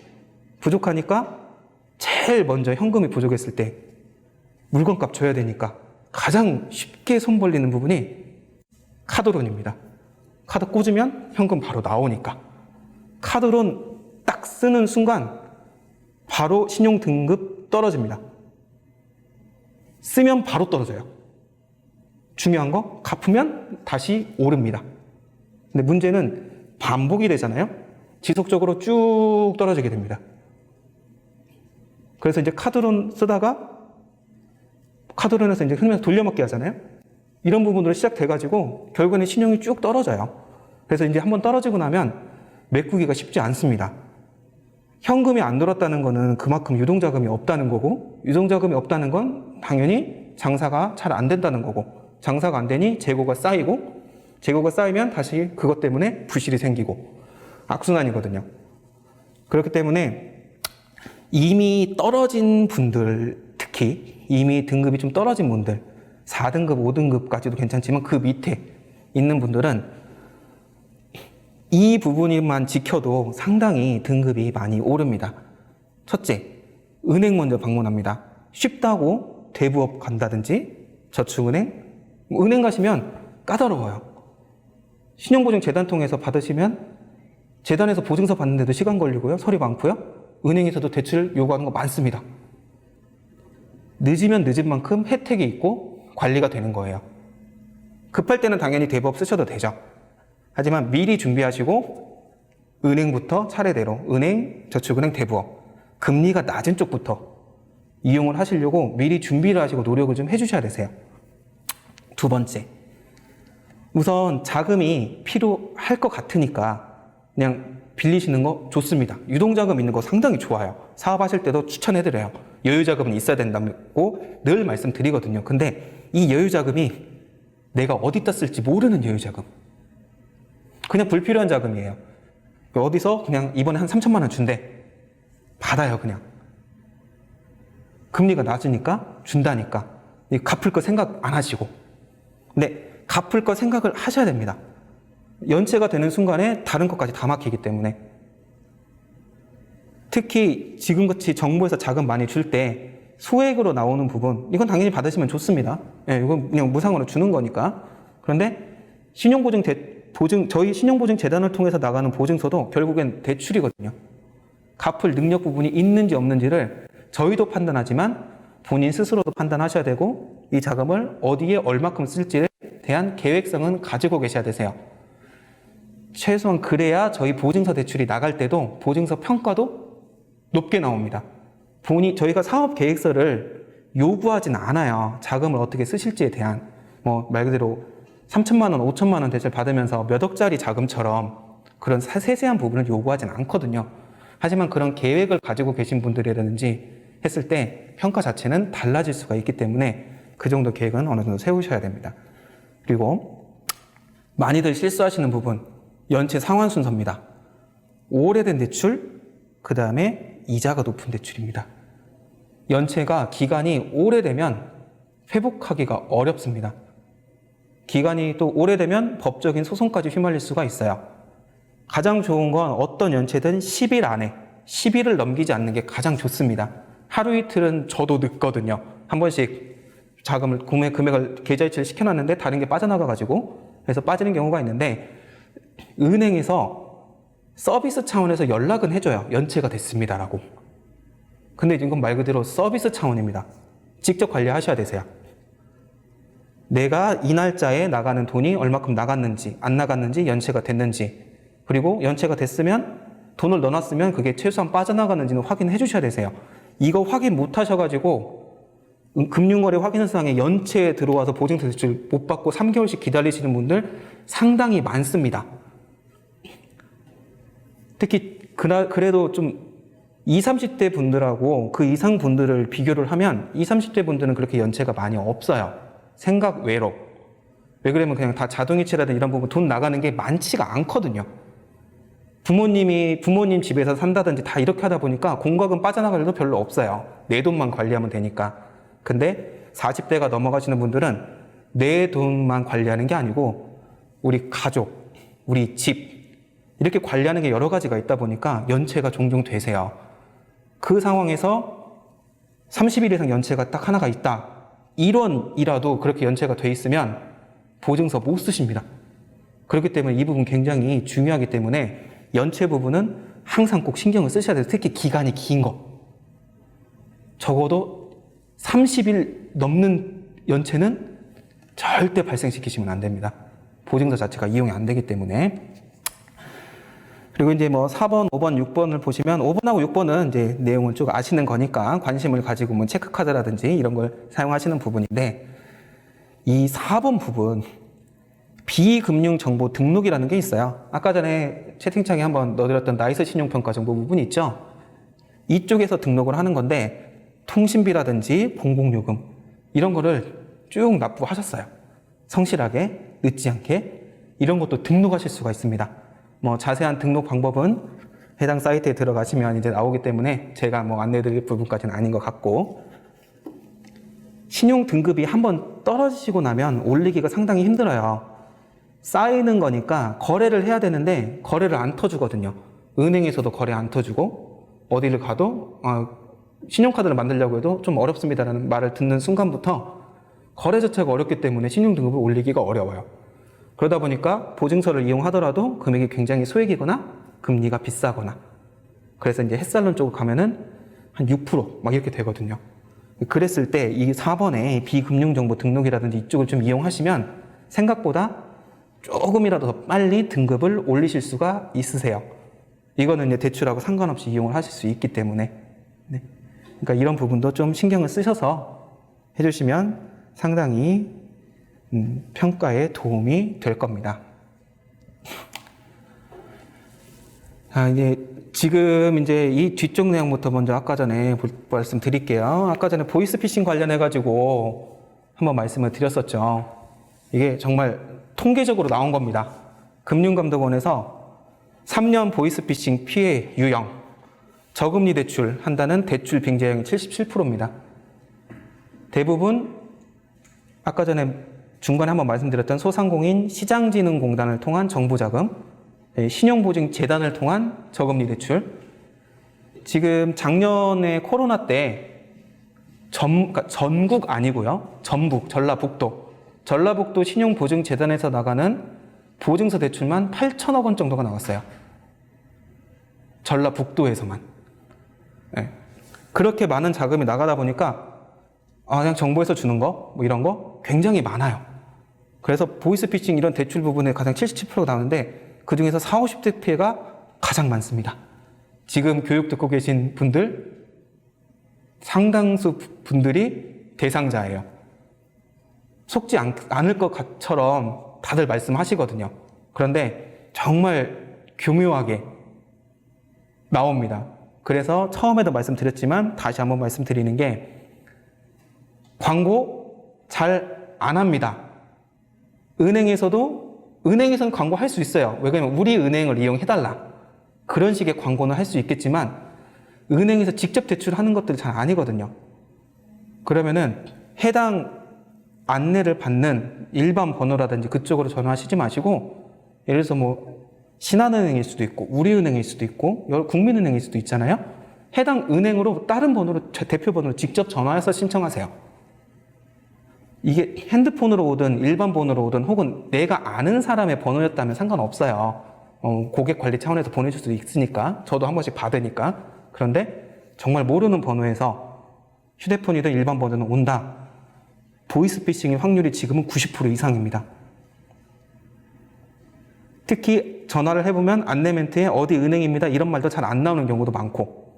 부족하니까 제일 먼저 현금이 부족했을 때 물건값 줘야 되니까 가장 쉽게 손 벌리는 부분이 카드론입니다. 카드 꽂으면 현금 바로 나오니까. 카드론 딱 쓰는 순간 바로 신용 등급 떨어집니다. 쓰면 바로 떨어져요. 중요한 거 갚으면 다시 오릅니다. 근데 문제는 반복이 되잖아요. 지속적으로 쭉 떨어지게 됩니다. 그래서 이제 카드론 쓰다가 카드론에서 이제 흐르면서 돌려먹기 하잖아요. 이런 부분으로 시작돼가지고 결국에는 신용이 쭉 떨어져요. 그래서 이제 한번 떨어지고 나면 메꾸기가 쉽지 않습니다. 현금이 안 들었다는 거는 그만큼 유동자금이 없다는 거고, 유동자금이 없다는 건 당연히 장사가 잘 안 된다는 거고, 장사가 안 되니 재고가 쌓이고, 재고가 쌓이면 다시 그것 때문에 부실이 생기고, 악순환이거든요. 그렇기 때문에 이미 떨어진 분들, 특히 이미 등급이 좀 떨어진 분들, 4등급, 5등급까지도 괜찮지만 그 밑에 있는 분들은 이 부분만 지켜도 상당히 등급이 많이 오릅니다. 첫째, 은행 먼저 방문합니다. 쉽다고 대부업 간다든지 저축은행, 은행 가시면 까다로워요. 신용보증재단 통해서 받으시면 재단에서 보증서 받는데도 시간 걸리고요. 서류 많고요. 은행에서도 대출 요구하는 거 많습니다. 늦으면 늦은 만큼 혜택이 있고 관리가 되는 거예요. 급할 때는 당연히 대부업 쓰셔도 되죠. 하지만 미리 준비하시고 은행부터 차례대로 은행, 저축은행, 대부업 금리가 낮은 쪽부터 이용을 하시려고 미리 준비를 하시고 노력을 좀 해주셔야 되세요. 두 번째, 우선 자금이 필요할 것 같으니까 그냥 빌리시는 거 좋습니다. 유동자금 있는 거 상당히 좋아요. 사업하실 때도 추천해드려요. 여유자금은 있어야 된다고 늘 말씀드리거든요. 근데 이 여유자금이 내가 어디다 쓸지 모르는 여유자금, 그냥 불필요한 자금이에요. 어디서 그냥 이번에 한 3천만 원 준대. 받아요, 그냥. 금리가 낮으니까 준다니까. 갚을 거 생각 안 하시고. 근데 갚을 거 생각을 하셔야 됩니다. 연체가 되는 순간에 다른 것까지 다 막히기 때문에. 특히 지금같이 정부에서 자금 많이 줄 때 소액으로 나오는 부분, 이건 당연히 받으시면 좋습니다. 예, 이건 그냥 무상으로 주는 거니까. 그런데 저희 신용보증재단을 통해서 나가는 보증서도 결국엔 대출이거든요. 갚을 능력 부분이 있는지 없는지를 저희도 판단하지만 본인 스스로도 판단하셔야 되고 이 자금을 어디에 얼마큼 쓸지에 대한 계획성은 가지고 계셔야 되세요. 최소한 그래야 저희 보증서 대출이 나갈 때도 보증서 평가도 높게 나옵니다. 저희가 사업 계획서를 요구하진 않아요. 자금을 어떻게 쓰실지에 대한 말 그대로 3천만 원, 5천만 원 대출 받으면서 몇 억짜리 자금처럼 그런 세세한 부분을 요구하진 않거든요. 하지만 그런 계획을 가지고 계신 분들이라든지 했을 때 평가 자체는 달라질 수가 있기 때문에 그 정도 계획은 어느 정도 세우셔야 됩니다. 그리고 많이들 실수하시는 부분, 연체 상환 순서입니다. 오래된 대출, 그 다음에 이자가 높은 대출입니다. 연체가 기간이 오래되면 회복하기가 어렵습니다. 기간이 또 오래되면 법적인 소송까지 휘말릴 수가 있어요. 가장 좋은 건 어떤 연체든 10일 안에 10일을 넘기지 않는 게 가장 좋습니다. 하루 이틀은 저도 늦거든요. 한 번씩 자금을 구매 금액을 계좌이체를 시켜놨는데 다른 게 빠져나가가지고 그래서 빠지는 경우가 있는데 은행에서 서비스 차원에서 연락은 해줘요. 연체가 됐습니다라고. 근데 이건 말 그대로 서비스 차원입니다. 직접 관리하셔야 되세요. 내가 이 날짜에 나가는 돈이 얼마큼 나갔는지 안 나갔는지 연체가 됐는지 그리고 연체가 됐으면 돈을 넣어놨으면 그게 최소한 빠져나가는지는 확인해 주셔야 되세요. 이거 확인 못 하셔가지고 금융거래 확인서상에 연체에 들어와서 보증서 대출 못 받고 3개월씩 기다리시는 분들 상당히 많습니다. 특히 그래도 좀 20, 30대 분들하고 그 이상 분들을 비교를 하면 20, 30대 분들은 그렇게 연체가 많이 없어요. 생각 외로. 왜 그러면 그냥 다 자동이체라든 이런 부분 돈 나가는 게 많지가 않거든요. 부모님 집에서 산다든지 다 이렇게 하다 보니까 공과금 빠져나갈 일도 별로 없어요. 내 돈만 관리하면 되니까. 근데 40대가 넘어가시는 분들은 내 돈만 관리하는 게 아니고 우리 가족, 우리 집 이렇게 관리하는 게 여러 가지가 있다 보니까 연체가 종종 되세요. 그 상황에서 30일 이상 연체가 딱 하나가 있다. 1원이라도 그렇게 연체가 돼 있으면 보증서 못 쓰십니다. 그렇기 때문에 이 부분 굉장히 중요하기 때문에 연체 부분은 항상 꼭 신경을 쓰셔야 돼요. 특히 기간이 긴 거. 적어도 30일 넘는 연체는 절대 발생시키시면 안 됩니다. 보증서 자체가 이용이 안 되기 때문에. 그리고 이제 뭐 4번, 5번, 6번을 보시면 5번하고 6번은 이제 내용을 쭉 아시는 거니까 관심을 가지고 뭐 체크카드라든지 이런 걸 사용하시는 부분인데 이 4번 부분 비금융정보 등록이라는 게 있어요. 아까 전에 채팅창에 한번 넣어드렸던 나이스 신용평가 정보 부분이 있죠. 이쪽에서 등록을 하는 건데 통신비라든지 공공요금 이런 거를 쭉 납부하셨어요. 성실하게 늦지 않게 이런 것도 등록하실 수가 있습니다. 뭐 자세한 등록 방법은 해당 사이트에 들어가시면 이제 나오기 때문에 제가 뭐 안내드릴 부분까지는 아닌 것 같고 신용 등급이 한번 떨어지시고 나면 올리기가 상당히 힘들어요. 쌓이는 거니까 거래를 해야 되는데 거래를 안 터주거든요. 은행에서도 거래 안 터주고 어디를 가도 신용카드를 만들려고 해도 좀 어렵습니다라는 말을 듣는 순간부터 거래 자체가 어렵기 때문에 신용 등급을 올리기가 어려워요. 그러다 보니까 보증서를 이용하더라도 금액이 굉장히 소액이거나 금리가 비싸거나 그래서 이제 햇살론 쪽으로 가면은 한 6% 이렇게 되거든요. 그랬을 때 이 4번에 비금융정보 등록이라든지 이쪽을 좀 이용하시면 생각보다 조금이라도 더 빨리 등급을 올리실 수가 있으세요. 이거는 이제 대출하고 상관없이 이용을 하실 수 있기 때문에. 네. 그러니까 이런 부분도 좀 신경을 쓰셔서 해주시면 상당히 평가에 도움이 될 겁니다. 지금 이제 이 뒤쪽 내용부터 먼저 아까 전에 말씀드릴게요. 아까 전에 보이스피싱 관련해가지고 한번 말씀을 드렸었죠. 이게 정말 통계적으로 나온 겁니다. 금융감독원에서 3년 보이스피싱 피해 유형, 저금리 대출 한다는 대출 빙자형이 77%입니다. 대부분 아까 전에 중간에 한번 말씀드렸던 소상공인 시장진흥공단을 통한 정부자금, 신용보증재단을 통한 저금리 대출. 지금 작년에 코로나 때 그러니까 전국 아니고요. 전북, 전라북도 신용보증재단에서 나가는 보증서 대출만 8천억 원 정도가 나왔어요. 전라북도에서만. 네. 그렇게 많은 자금이 나가다 보니까 그냥 정부에서 주는 거 뭐 이런 거 굉장히 많아요. 그래서 보이스피싱 이런 대출 부분에 가장 77%가 나오는데 그중에서 40, 50대 피해가 가장 많습니다. 지금 교육 듣고 계신 분들 상당수 분들이 대상자예요. 속지 않을 것처럼 다들 말씀하시거든요. 그런데 정말 교묘하게 나옵니다. 그래서 처음에도 말씀드렸지만 다시 한번 말씀드리는 게 광고 잘 안 합니다. 은행에서는 광고할 수 있어요. 왜 그러냐면 우리 은행을 이용해달라. 그런 식의 광고는 할 수 있겠지만 은행에서 직접 대출하는 것들이 잘 아니거든요. 그러면은 해당 안내를 받는 일반 번호라든지 그쪽으로 전화하시지 마시고 예를 들어서 뭐 신한은행일 수도 있고 우리은행일 수도 있고 국민은행일 수도 있잖아요. 해당 은행으로 다른 번호로, 대표 번호로 직접 전화해서 신청하세요. 이게 핸드폰으로 오든 일반 번호로 오든 혹은 내가 아는 사람의 번호였다면 상관없어요. 고객 관리 차원에서 보내줄 수도 있으니까. 저도 한 번씩 받으니까. 그런데 정말 모르는 번호에서 휴대폰이든 일반 번호는 온다. 보이스피싱의 확률이 지금은 90% 이상입니다. 특히 전화를 해보면 안내 멘트에 어디 은행입니다 이런 말도 잘 안 나오는 경우도 많고,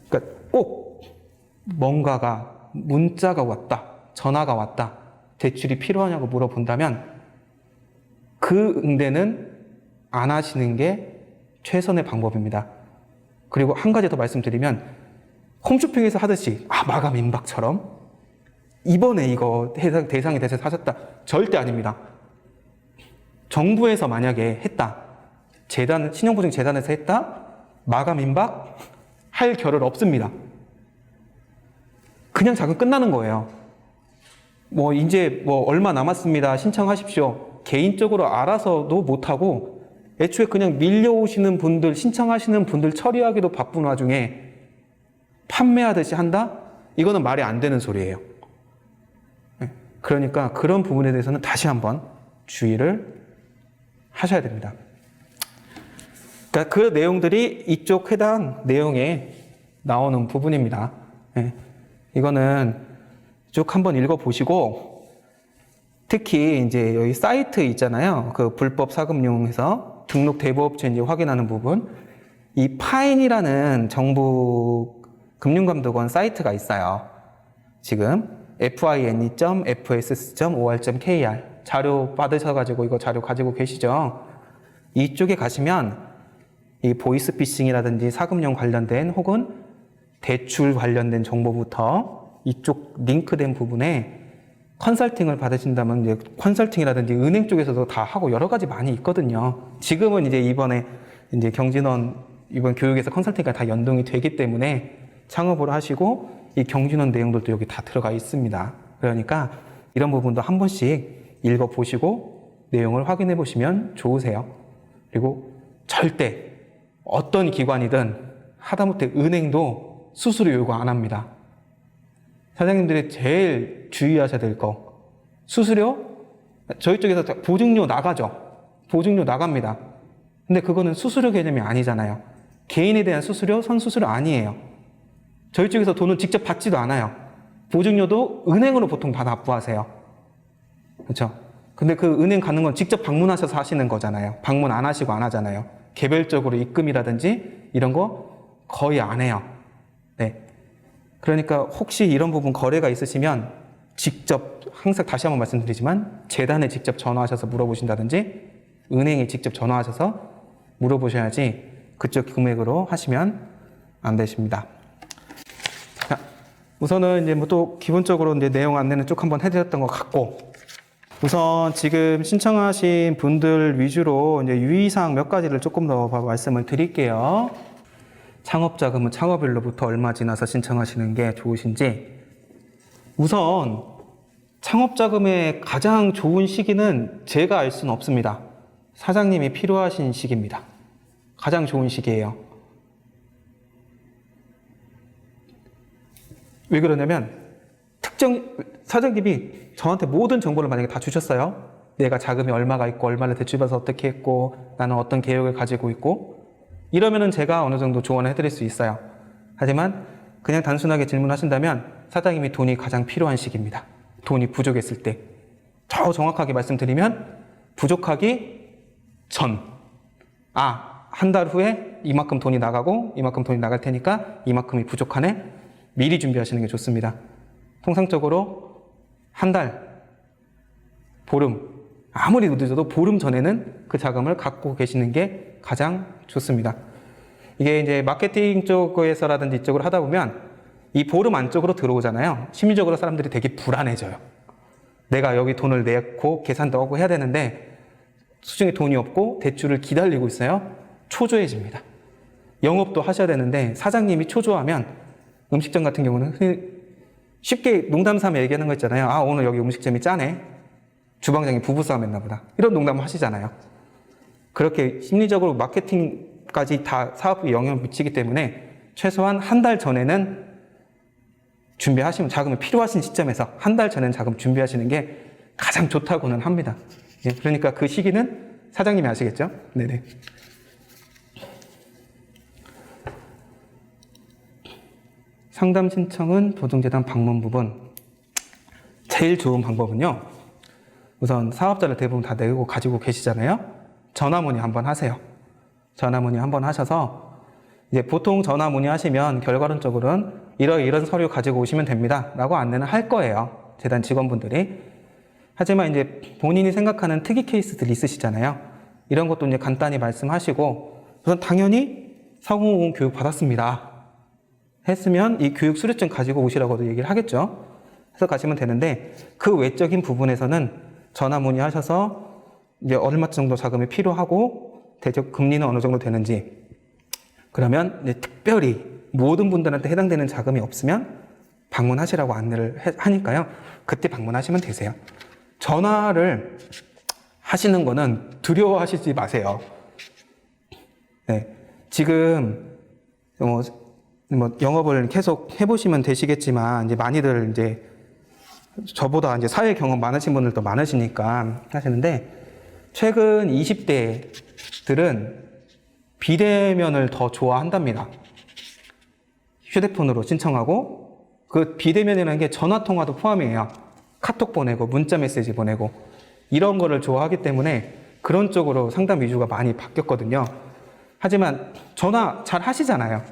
그러니까 꼭 뭔가가 문자가 왔다, 전화가 왔다, 대출이 필요하냐고 물어본다면 그 응대는 안 하시는 게 최선의 방법입니다. 그리고 한 가지 더 말씀드리면 홈쇼핑에서 하듯이 마감 임박처럼 이번에 이거 대상이 돼서 사셨다, 절대 아닙니다. 정부에서 만약에 했다, 신용보증재단에서 했다, 마감 임박 할 겨를 없습니다. 그냥 자금 끝나는 거예요. 이제 얼마 남았습니다, 신청하십시오. 개인적으로 알아서도 못하고 애초에 그냥 밀려오시는 분들, 신청하시는 분들 처리하기도 바쁜 와중에 판매하듯이 한다? 이거는 말이 안 되는 소리예요. 그러니까 그런 부분에 대해서는 다시 한번 주의를 하셔야 됩니다. 그러니까 그 내용들이 이쪽 해당 내용에 나오는 부분입니다. 이거는 쭉 한번 읽어보시고, 특히 이제 여기 사이트 있잖아요. 그 불법 사금융에서 등록 대부업체인지 확인하는 부분. 이 파인이라는 정부 금융감독원 사이트가 있어요. 지금 fine.fss.or.kr 자료 받으셔가지고 이거 자료 가지고 계시죠? 이쪽에 가시면 이 보이스피싱이라든지 사금융 관련된 혹은 대출 관련된 정보부터 이쪽 링크된 부분에 컨설팅을 받으신다면 이제 컨설팅이라든지 은행 쪽에서도 다 하고 여러 가지 많이 있거든요. 지금은 이제 이번에 이제 경진원 이번 교육에서 컨설팅과 다 연동이 되기 때문에 창업을 하시고 이 경진원 내용들도 여기 다 들어가 있습니다. 그러니까 이런 부분도 한 번씩 읽어보시고 내용을 확인해 보시면 좋으세요. 그리고 절대 어떤 기관이든 하다못해 은행도 수수료 요구 안 합니다. 사장님들이 제일 주의하셔야 될 거, 수수료? 저희 쪽에서 보증료 나가죠. 보증료 나갑니다. 근데 그거는 수수료 개념이 아니잖아요. 개인에 대한 수수료, 선수수료 아니에요. 저희 쪽에서 돈을 직접 받지도 않아요. 보증료도 은행으로 보통 다 납부하세요. 그렇죠? 근데 그 은행 가는 건 직접 방문하셔서 하시는 거잖아요. 방문 안 하시고 안 하잖아요. 개별적으로 입금이라든지 이런 거 거의 안 해요. 네. 그러니까 혹시 이런 부분 거래가 있으시면 직접, 항상 다시 한번 말씀드리지만 재단에 직접 전화하셔서 물어보신다든지 은행에 직접 전화하셔서 물어보셔야지 그쪽 금액으로 하시면 안 되십니다. 자, 우선은 이제 또 기본적으로 이제 내용 안내는 쭉 한번 해드렸던 것 같고, 우선 지금 신청하신 분들 위주로 이제 유의사항 몇 가지를 조금 더 말씀을 드릴게요. 창업자금은 창업일로부터 얼마 지나서 신청하시는 게 좋으신지. 우선 창업자금의 가장 좋은 시기는 제가 알 수는 없습니다. 사장님이 필요하신 시기입니다. 가장 좋은 시기예요. 왜 그러냐면 사장님이 저한테 모든 정보를 만약에 다 주셨어요. 내가 자금이 얼마가 있고 얼마를 대출받아서 어떻게 했고 나는 어떤 계획을 가지고 있고, 이러면은 제가 어느 정도 조언을 해드릴 수 있어요. 하지만 그냥 단순하게 질문하신다면 사장님이 돈이 가장 필요한 시기입니다. 돈이 부족했을 때. 더 정확하게 말씀드리면 부족하기 전. 한 달 후에 이만큼 돈이 나가고 이만큼 돈이 나갈 테니까 이만큼이 부족하네. 미리 준비하시는 게 좋습니다. 통상적으로 한 달, 보름, 아무리 늦어도 보름 전에는 그 자금을 갖고 계시는 게 가장 좋습니다. 이게 이제 마케팅 쪽에서라든지 이쪽으로 하다 보면 이 보름 안쪽으로 들어오잖아요. 심리적으로 사람들이 되게 불안해져요. 내가 여기 돈을 내고 계산도 하고 해야 되는데 수중에 돈이 없고 대출을 기다리고 있어요. 초조해집니다. 영업도 하셔야 되는데 사장님이 초조하면, 음식점 같은 경우는 쉽게 농담 삼아 얘기하는 거 있잖아요. 오늘 여기 음식점이 짜네. 주방장이 부부싸움 했나 보다. 이런 농담을 하시잖아요. 그렇게 심리적으로 마케팅 까지 다 사업에 영향을 미치기 때문에 최소한 한 달 전에는 준비하시면, 자금이 필요하신 시점에서 한 달 전에는 자금 준비하시는 게 가장 좋다고는 합니다. 예, 그러니까 그 시기는 사장님이 아시겠죠? 네네. 상담 신청은 보증재단 방문 부분. 제일 좋은 방법은요, 우선 사업자를 대부분 다 내고 가지고 계시잖아요. 전화 문의 한번 하세요. 전화 문의 한번 하셔서, 이제 보통 전화 문의 하시면 결과론적으로는 이런 서류 가지고 오시면 됩니다 라고 안내는 할 거예요, 재단 직원분들이. 하지만 이제 본인이 생각하는 특이 케이스들이 있으시잖아요. 이런 것도 이제 간단히 말씀하시고, 우선 당연히 4050 교육 받았습니다 했으면 이 교육 수료증 가지고 오시라고도 얘기를 하겠죠. 해서 가시면 되는데, 그 외적인 부분에서는 전화 문의하셔서 이제 얼마 정도 자금이 필요하고 대적 금리는 어느 정도 되는지, 그러면 이제 특별히 모든 분들한테 해당되는 자금이 없으면 방문하시라고 안내를 하니까요. 그때 방문하시면 되세요. 전화를 하시는 거는 두려워하시지 마세요. 네, 지금 뭐 영업을 계속 해보시면 되시겠지만, 이제 많이들 이제 저보다 이제 사회 경험 많으신 분들도 많으시니까 하시는데, 최근 20대들은 비대면을 더 좋아한답니다. 휴대폰으로 신청하고, 그 비대면이라는 게 전화 통화도 포함이에요. 카톡 보내고 문자 메시지 보내고 이런 거를 좋아하기 때문에 그런 쪽으로 상담 위주가 많이 바뀌었거든요. 하지만 전화 잘 하시잖아요.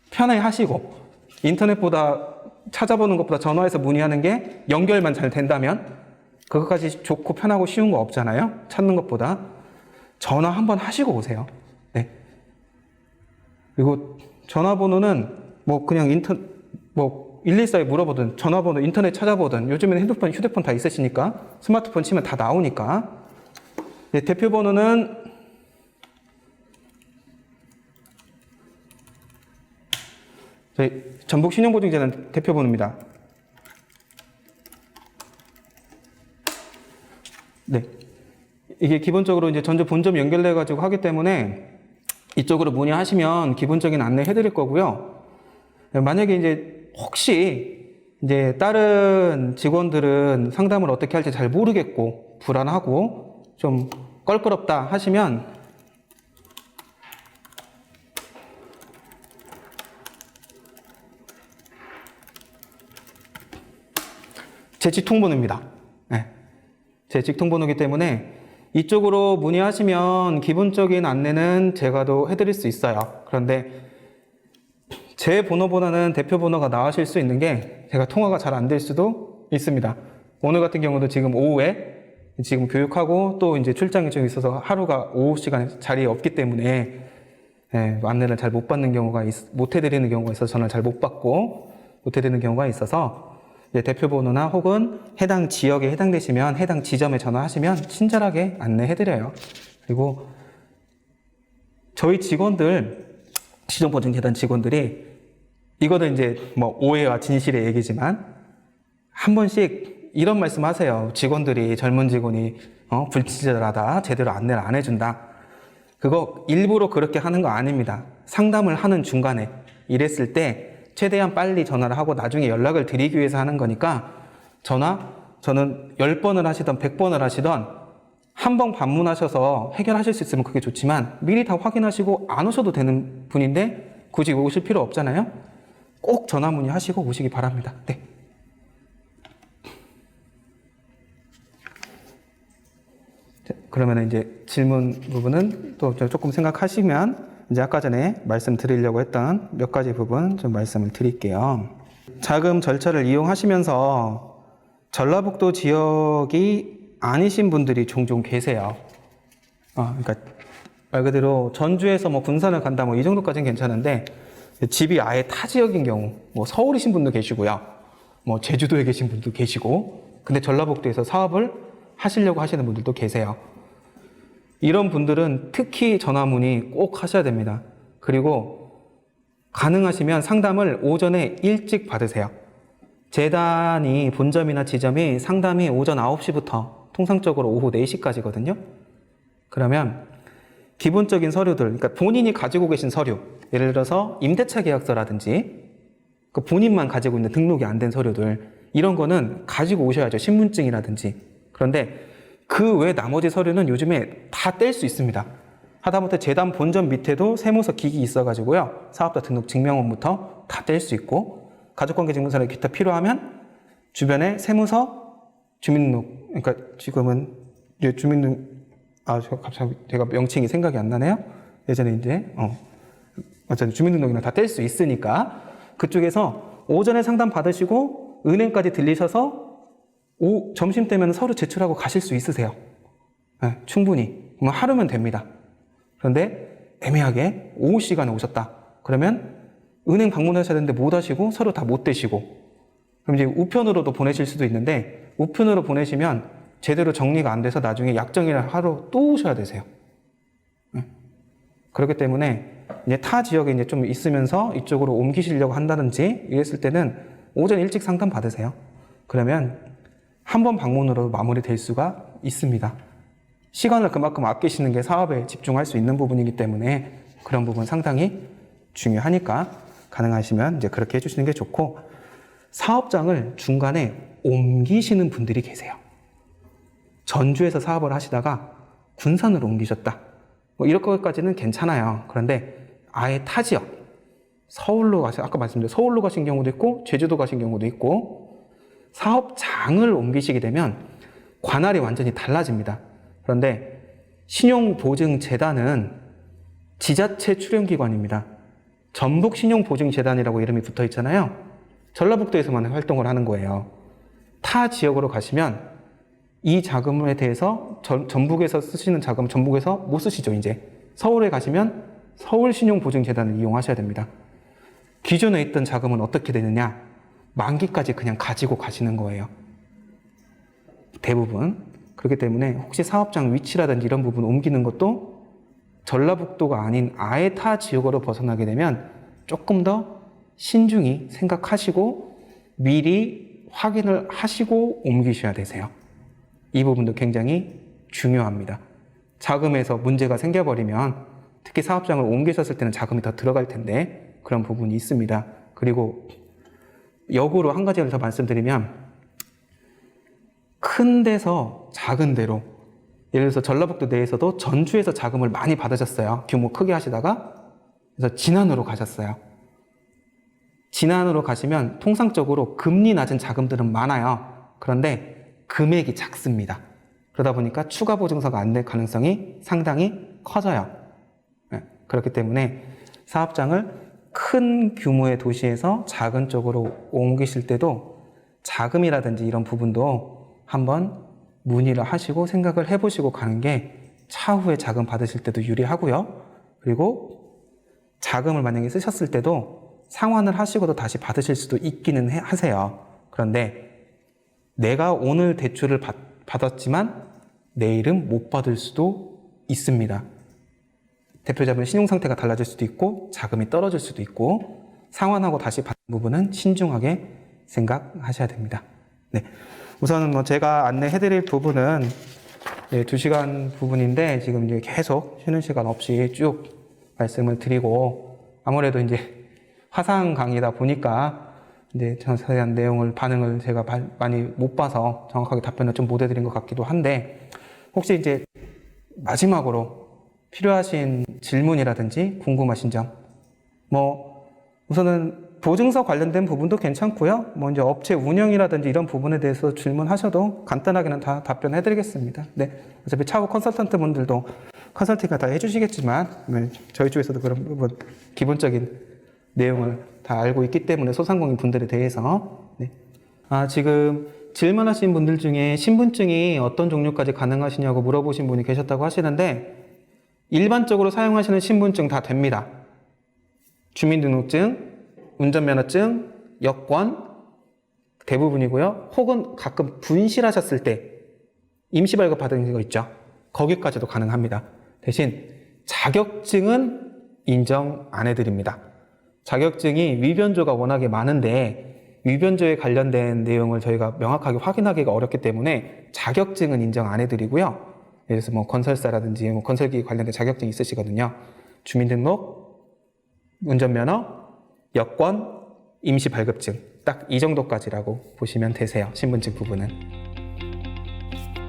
편하게 하시고, 인터넷보다 찾아보는 것보다 전화해서 문의하는 게 연결만 잘 된다면 그것까지 좋고 편하고 쉬운 거 없잖아요. 찾는 것보다. 전화 한번 하시고 오세요. 네. 그리고 전화번호는 뭐 그냥 114에 물어보든 전화번호 인터넷 찾아보든, 요즘에는 휴대폰 다 있으시니까 스마트폰 치면 다 나오니까. 네, 대표번호는 저희 전북신용보증재단 대표번호입니다. 네. 이게 기본적으로 이제 전주 본점 연결돼가지고 하기 때문에 이쪽으로 문의하시면 기본적인 안내 해드릴 거고요. 만약에 이제 혹시 이제 다른 직원들은 상담을 어떻게 할지 잘 모르겠고 불안하고 좀 껄끄럽다 하시면 제 직통번호입니다. 네. 제 직통번호이기 때문에 이쪽으로 문의하시면 기본적인 안내는 제가 도 해드릴 수 있어요. 그런데 제 번호보다는 대표 번호가 나으실 수 있는 게, 제가 통화가 잘 안 될 수도 있습니다. 오늘 같은 경우도 지금 오후에 지금 교육하고 또 이제 출장이 좀 있어서 하루가 오후 시간에 자리에 없기 때문에 안내를 잘 못 받는 경우가 못 해드리는 경우가 있어서 저는 잘 못 받고 못 해드리는 경우가 있어서, 대표 번호나 혹은 해당 지역에 해당되시면 해당 지점에 전화하시면 친절하게 안내해드려요. 그리고 저희 직원들, 시정보증재단 직원들이, 이거는 이제 뭐 오해와 진실의 얘기지만 한 번씩 이런 말씀 하세요. 직원들이, 젊은 직원이 불친절하다, 제대로 안내를 안 해준다. 그거 일부러 그렇게 하는 거 아닙니다. 상담을 하는 중간에 이랬을 때 최대한 빨리 전화를 하고 나중에 연락을 드리기 위해서 하는 거니까, 저는 10번을 하시던 100번을 하시던 한 번 방문하셔서 해결하실 수 있으면 그게 좋지만, 미리 다 확인하시고 안 오셔도 되는 분인데 굳이 오실 필요 없잖아요. 꼭 전화 문의하시고 오시기 바랍니다. 네. 자, 그러면 이제 질문 부분은 또 조금 생각하시면 이제 아까 전에 말씀드리려고 했던 몇 가지 부분 좀 말씀을 드릴게요. 자금 절차를 이용하시면서 전라북도 지역이 아니신 분들이 종종 계세요. 그러니까 말 그대로 전주에서 뭐 군산을 간다 뭐 이 정도까지는 괜찮은데, 집이 아예 타 지역인 경우, 뭐 서울이신 분도 계시고요, 뭐 제주도에 계신 분도 계시고, 근데 전라북도에서 사업을 하시려고 하시는 분들도 계세요. 이런 분들은 특히 전화 문의 꼭 하셔야 됩니다. 그리고 가능하시면 상담을 오전에 일찍 받으세요. 재단이, 본점이나 지점이 상담이 오전 9시부터 통상적으로 오후 4시까지거든요. 그러면 기본적인 서류들, 그러니까 본인이 가지고 계신 서류, 예를 들어서 임대차 계약서라든지 그 본인만 가지고 있는 등록이 안 된 서류들, 이런 거는 가지고 오셔야죠. 신분증이라든지. 그런데 그 외 나머지 서류는 요즘에 다 뗄 수 있습니다. 하다못해 재단 본점 밑에도 세무서 기기 있어가지고요. 사업자 등록 증명원부터 다 뗄 수 있고, 가족관계증명서나 기타 필요하면 주변에 세무서, 주민등록, 그러니까 지금은 갑자기 제가 명칭이 생각이 안 나네요. 예전에 이제 어쨌든 주민등록이나 다 뗄 수 있으니까 그쪽에서 오전에 상담 받으시고 은행까지 들리셔서 점심 때면 서류 제출하고 가실 수 있으세요. 네, 충분히. 그러면 하루면 됩니다. 그런데 애매하게 오후 시간에 오셨다. 그러면 은행 방문하셔야 되는데 못 하시고 서류 다 못 떼시고, 그럼 이제 우편으로도 보내실 수도 있는데 우편으로 보내시면 제대로 정리가 안 돼서 나중에 약정일을 하러 또 오셔야 되세요. 네. 그렇기 때문에 이제 타 지역에 이제 좀 있으면서 이쪽으로 옮기시려고 한다든지 이랬을 때는 오전 일찍 상담 받으세요. 그러면 한 번 방문으로 마무리될 수가 있습니다. 시간을 그만큼 아끼시는 게 사업에 집중할 수 있는 부분이기 때문에 그런 부분 상당히 중요하니까 가능하시면 이제 그렇게 해주시는 게 좋고, 사업장을 중간에 옮기시는 분들이 계세요. 전주에서 사업을 하시다가 군산으로 옮기셨다. 뭐 이럴 것까지는 괜찮아요. 그런데 아예 타 지역, 아까 말씀드린 서울로 가신 경우도 있고 제주도 가신 경우도 있고, 사업장을 옮기시게 되면 관할이 완전히 달라집니다. 그런데 신용보증재단은 지자체 출연기관입니다. 전북신용보증재단이라고 이름이 붙어 있잖아요. 전라북도에서만 활동을 하는 거예요. 타 지역으로 가시면 이 자금에 대해서 전북에서 쓰시는 자금 전북에서 못 쓰시죠. 이제 서울에 가시면 서울신용보증재단을 이용하셔야 됩니다. 기존에 있던 자금은 어떻게 되느냐? 만기까지 그냥 가지고 가시는 거예요. 대부분. 그렇기 때문에 혹시 사업장 위치라든지 이런 부분 옮기는 것도 전라북도가 아닌 아예 타 지역으로 벗어나게 되면 조금 더 신중히 생각하시고 미리 확인을 하시고 옮기셔야 되세요. 이 부분도 굉장히 중요합니다. 자금에서 문제가 생겨버리면, 특히 사업장을 옮기셨을 때는 자금이 더 들어갈 텐데 그런 부분이 있습니다. 그리고 역으로 한 가지를 더 말씀드리면, 큰 데서 작은 데로, 예를 들어서 전라북도 내에서도 전주에서 자금을 많이 받으셨어요. 규모 크게 하시다가. 그래서 진안으로 가셨어요. 진안으로 가시면 통상적으로 금리 낮은 자금들은 많아요. 그런데 금액이 작습니다. 그러다 보니까 추가 보증서가 안 될 가능성이 상당히 커져요. 네, 그렇기 때문에 사업장을 큰 규모의 도시에서 작은 쪽으로 옮기실 때도 자금이라든지 이런 부분도 한번 문의를 하시고 생각을 해보시고 가는 게 차후에 자금 받으실 때도 유리하고요. 그리고 자금을 만약에 쓰셨을 때도 상환을 하시고도 다시 받으실 수도 있기는 하세요. 그런데 내가 오늘 대출을 받았지만 내일은 못 받을 수도 있습니다. 대표자분 신용 상태가 달라질 수도 있고 자금이 떨어질 수도 있고, 상환하고 다시 받는 부분은 신중하게 생각하셔야 됩니다. 네, 우선은 뭐 제가 안내해드릴 부분은 2시간 부분인데 지금 이제 계속 쉬는 시간 없이 쭉 말씀을 드리고, 아무래도 이제 화상 강의다 보니까 이제 자세한 내용을 반응을 제가 많이 못 봐서 정확하게 답변을 좀 못 해드린 것 같기도 한데, 혹시 이제 마지막으로 필요하신 질문이라든지 궁금하신 점, 우선은 보증서 관련된 부분도 괜찮고요. 이제 업체 운영이라든지 이런 부분에 대해서 질문하셔도 간단하게는 다 답변해 드리겠습니다. 네. 어차피 차후 컨설턴트 분들도 컨설팅을 다 해주시겠지만, 저희 쪽에서도 그런 부분, 기본적인 내용을 다 알고 있기 때문에 소상공인 분들에 대해서. 네. 지금 질문하신 분들 중에 신분증이 어떤 종류까지 가능하시냐고 물어보신 분이 계셨다고 하시는데, 일반적으로 사용하시는 신분증 다 됩니다. 주민등록증, 운전면허증, 여권 대부분이고요. 혹은 가끔 분실하셨을 때 임시 발급 받은 거 있죠. 거기까지도 가능합니다. 대신 자격증은 인정 안 해드립니다. 자격증이 위변조가 워낙에 많은데 위변조에 관련된 내용을 저희가 명확하게 확인하기가 어렵기 때문에 자격증은 인정 안 해드리고요. 예를 들어서 뭐 건설사라든지 뭐 건설기 관련된 자격증이 있으시거든요. 주민등록, 운전면허, 여권, 임시 발급증 딱 이 정도까지라고 보시면 되세요. 신분증 부분은.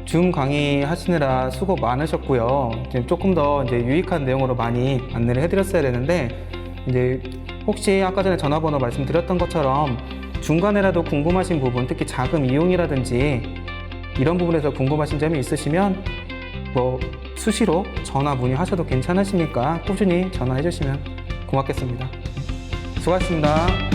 줌 강의 하시느라 수고 많으셨고요. 지금 조금 더 이제 유익한 내용으로 많이 안내를 해드렸어야 되는데 이제 혹시 아까 전에 전화번호 말씀드렸던 것처럼 중간에라도 궁금하신 부분, 특히 자금 이용이라든지 이런 부분에서 궁금하신 점이 있으시면 뭐 수시로 전화 문의하셔도 괜찮으시니까 꾸준히 전화해 주시면 고맙겠습니다. 수고하셨습니다.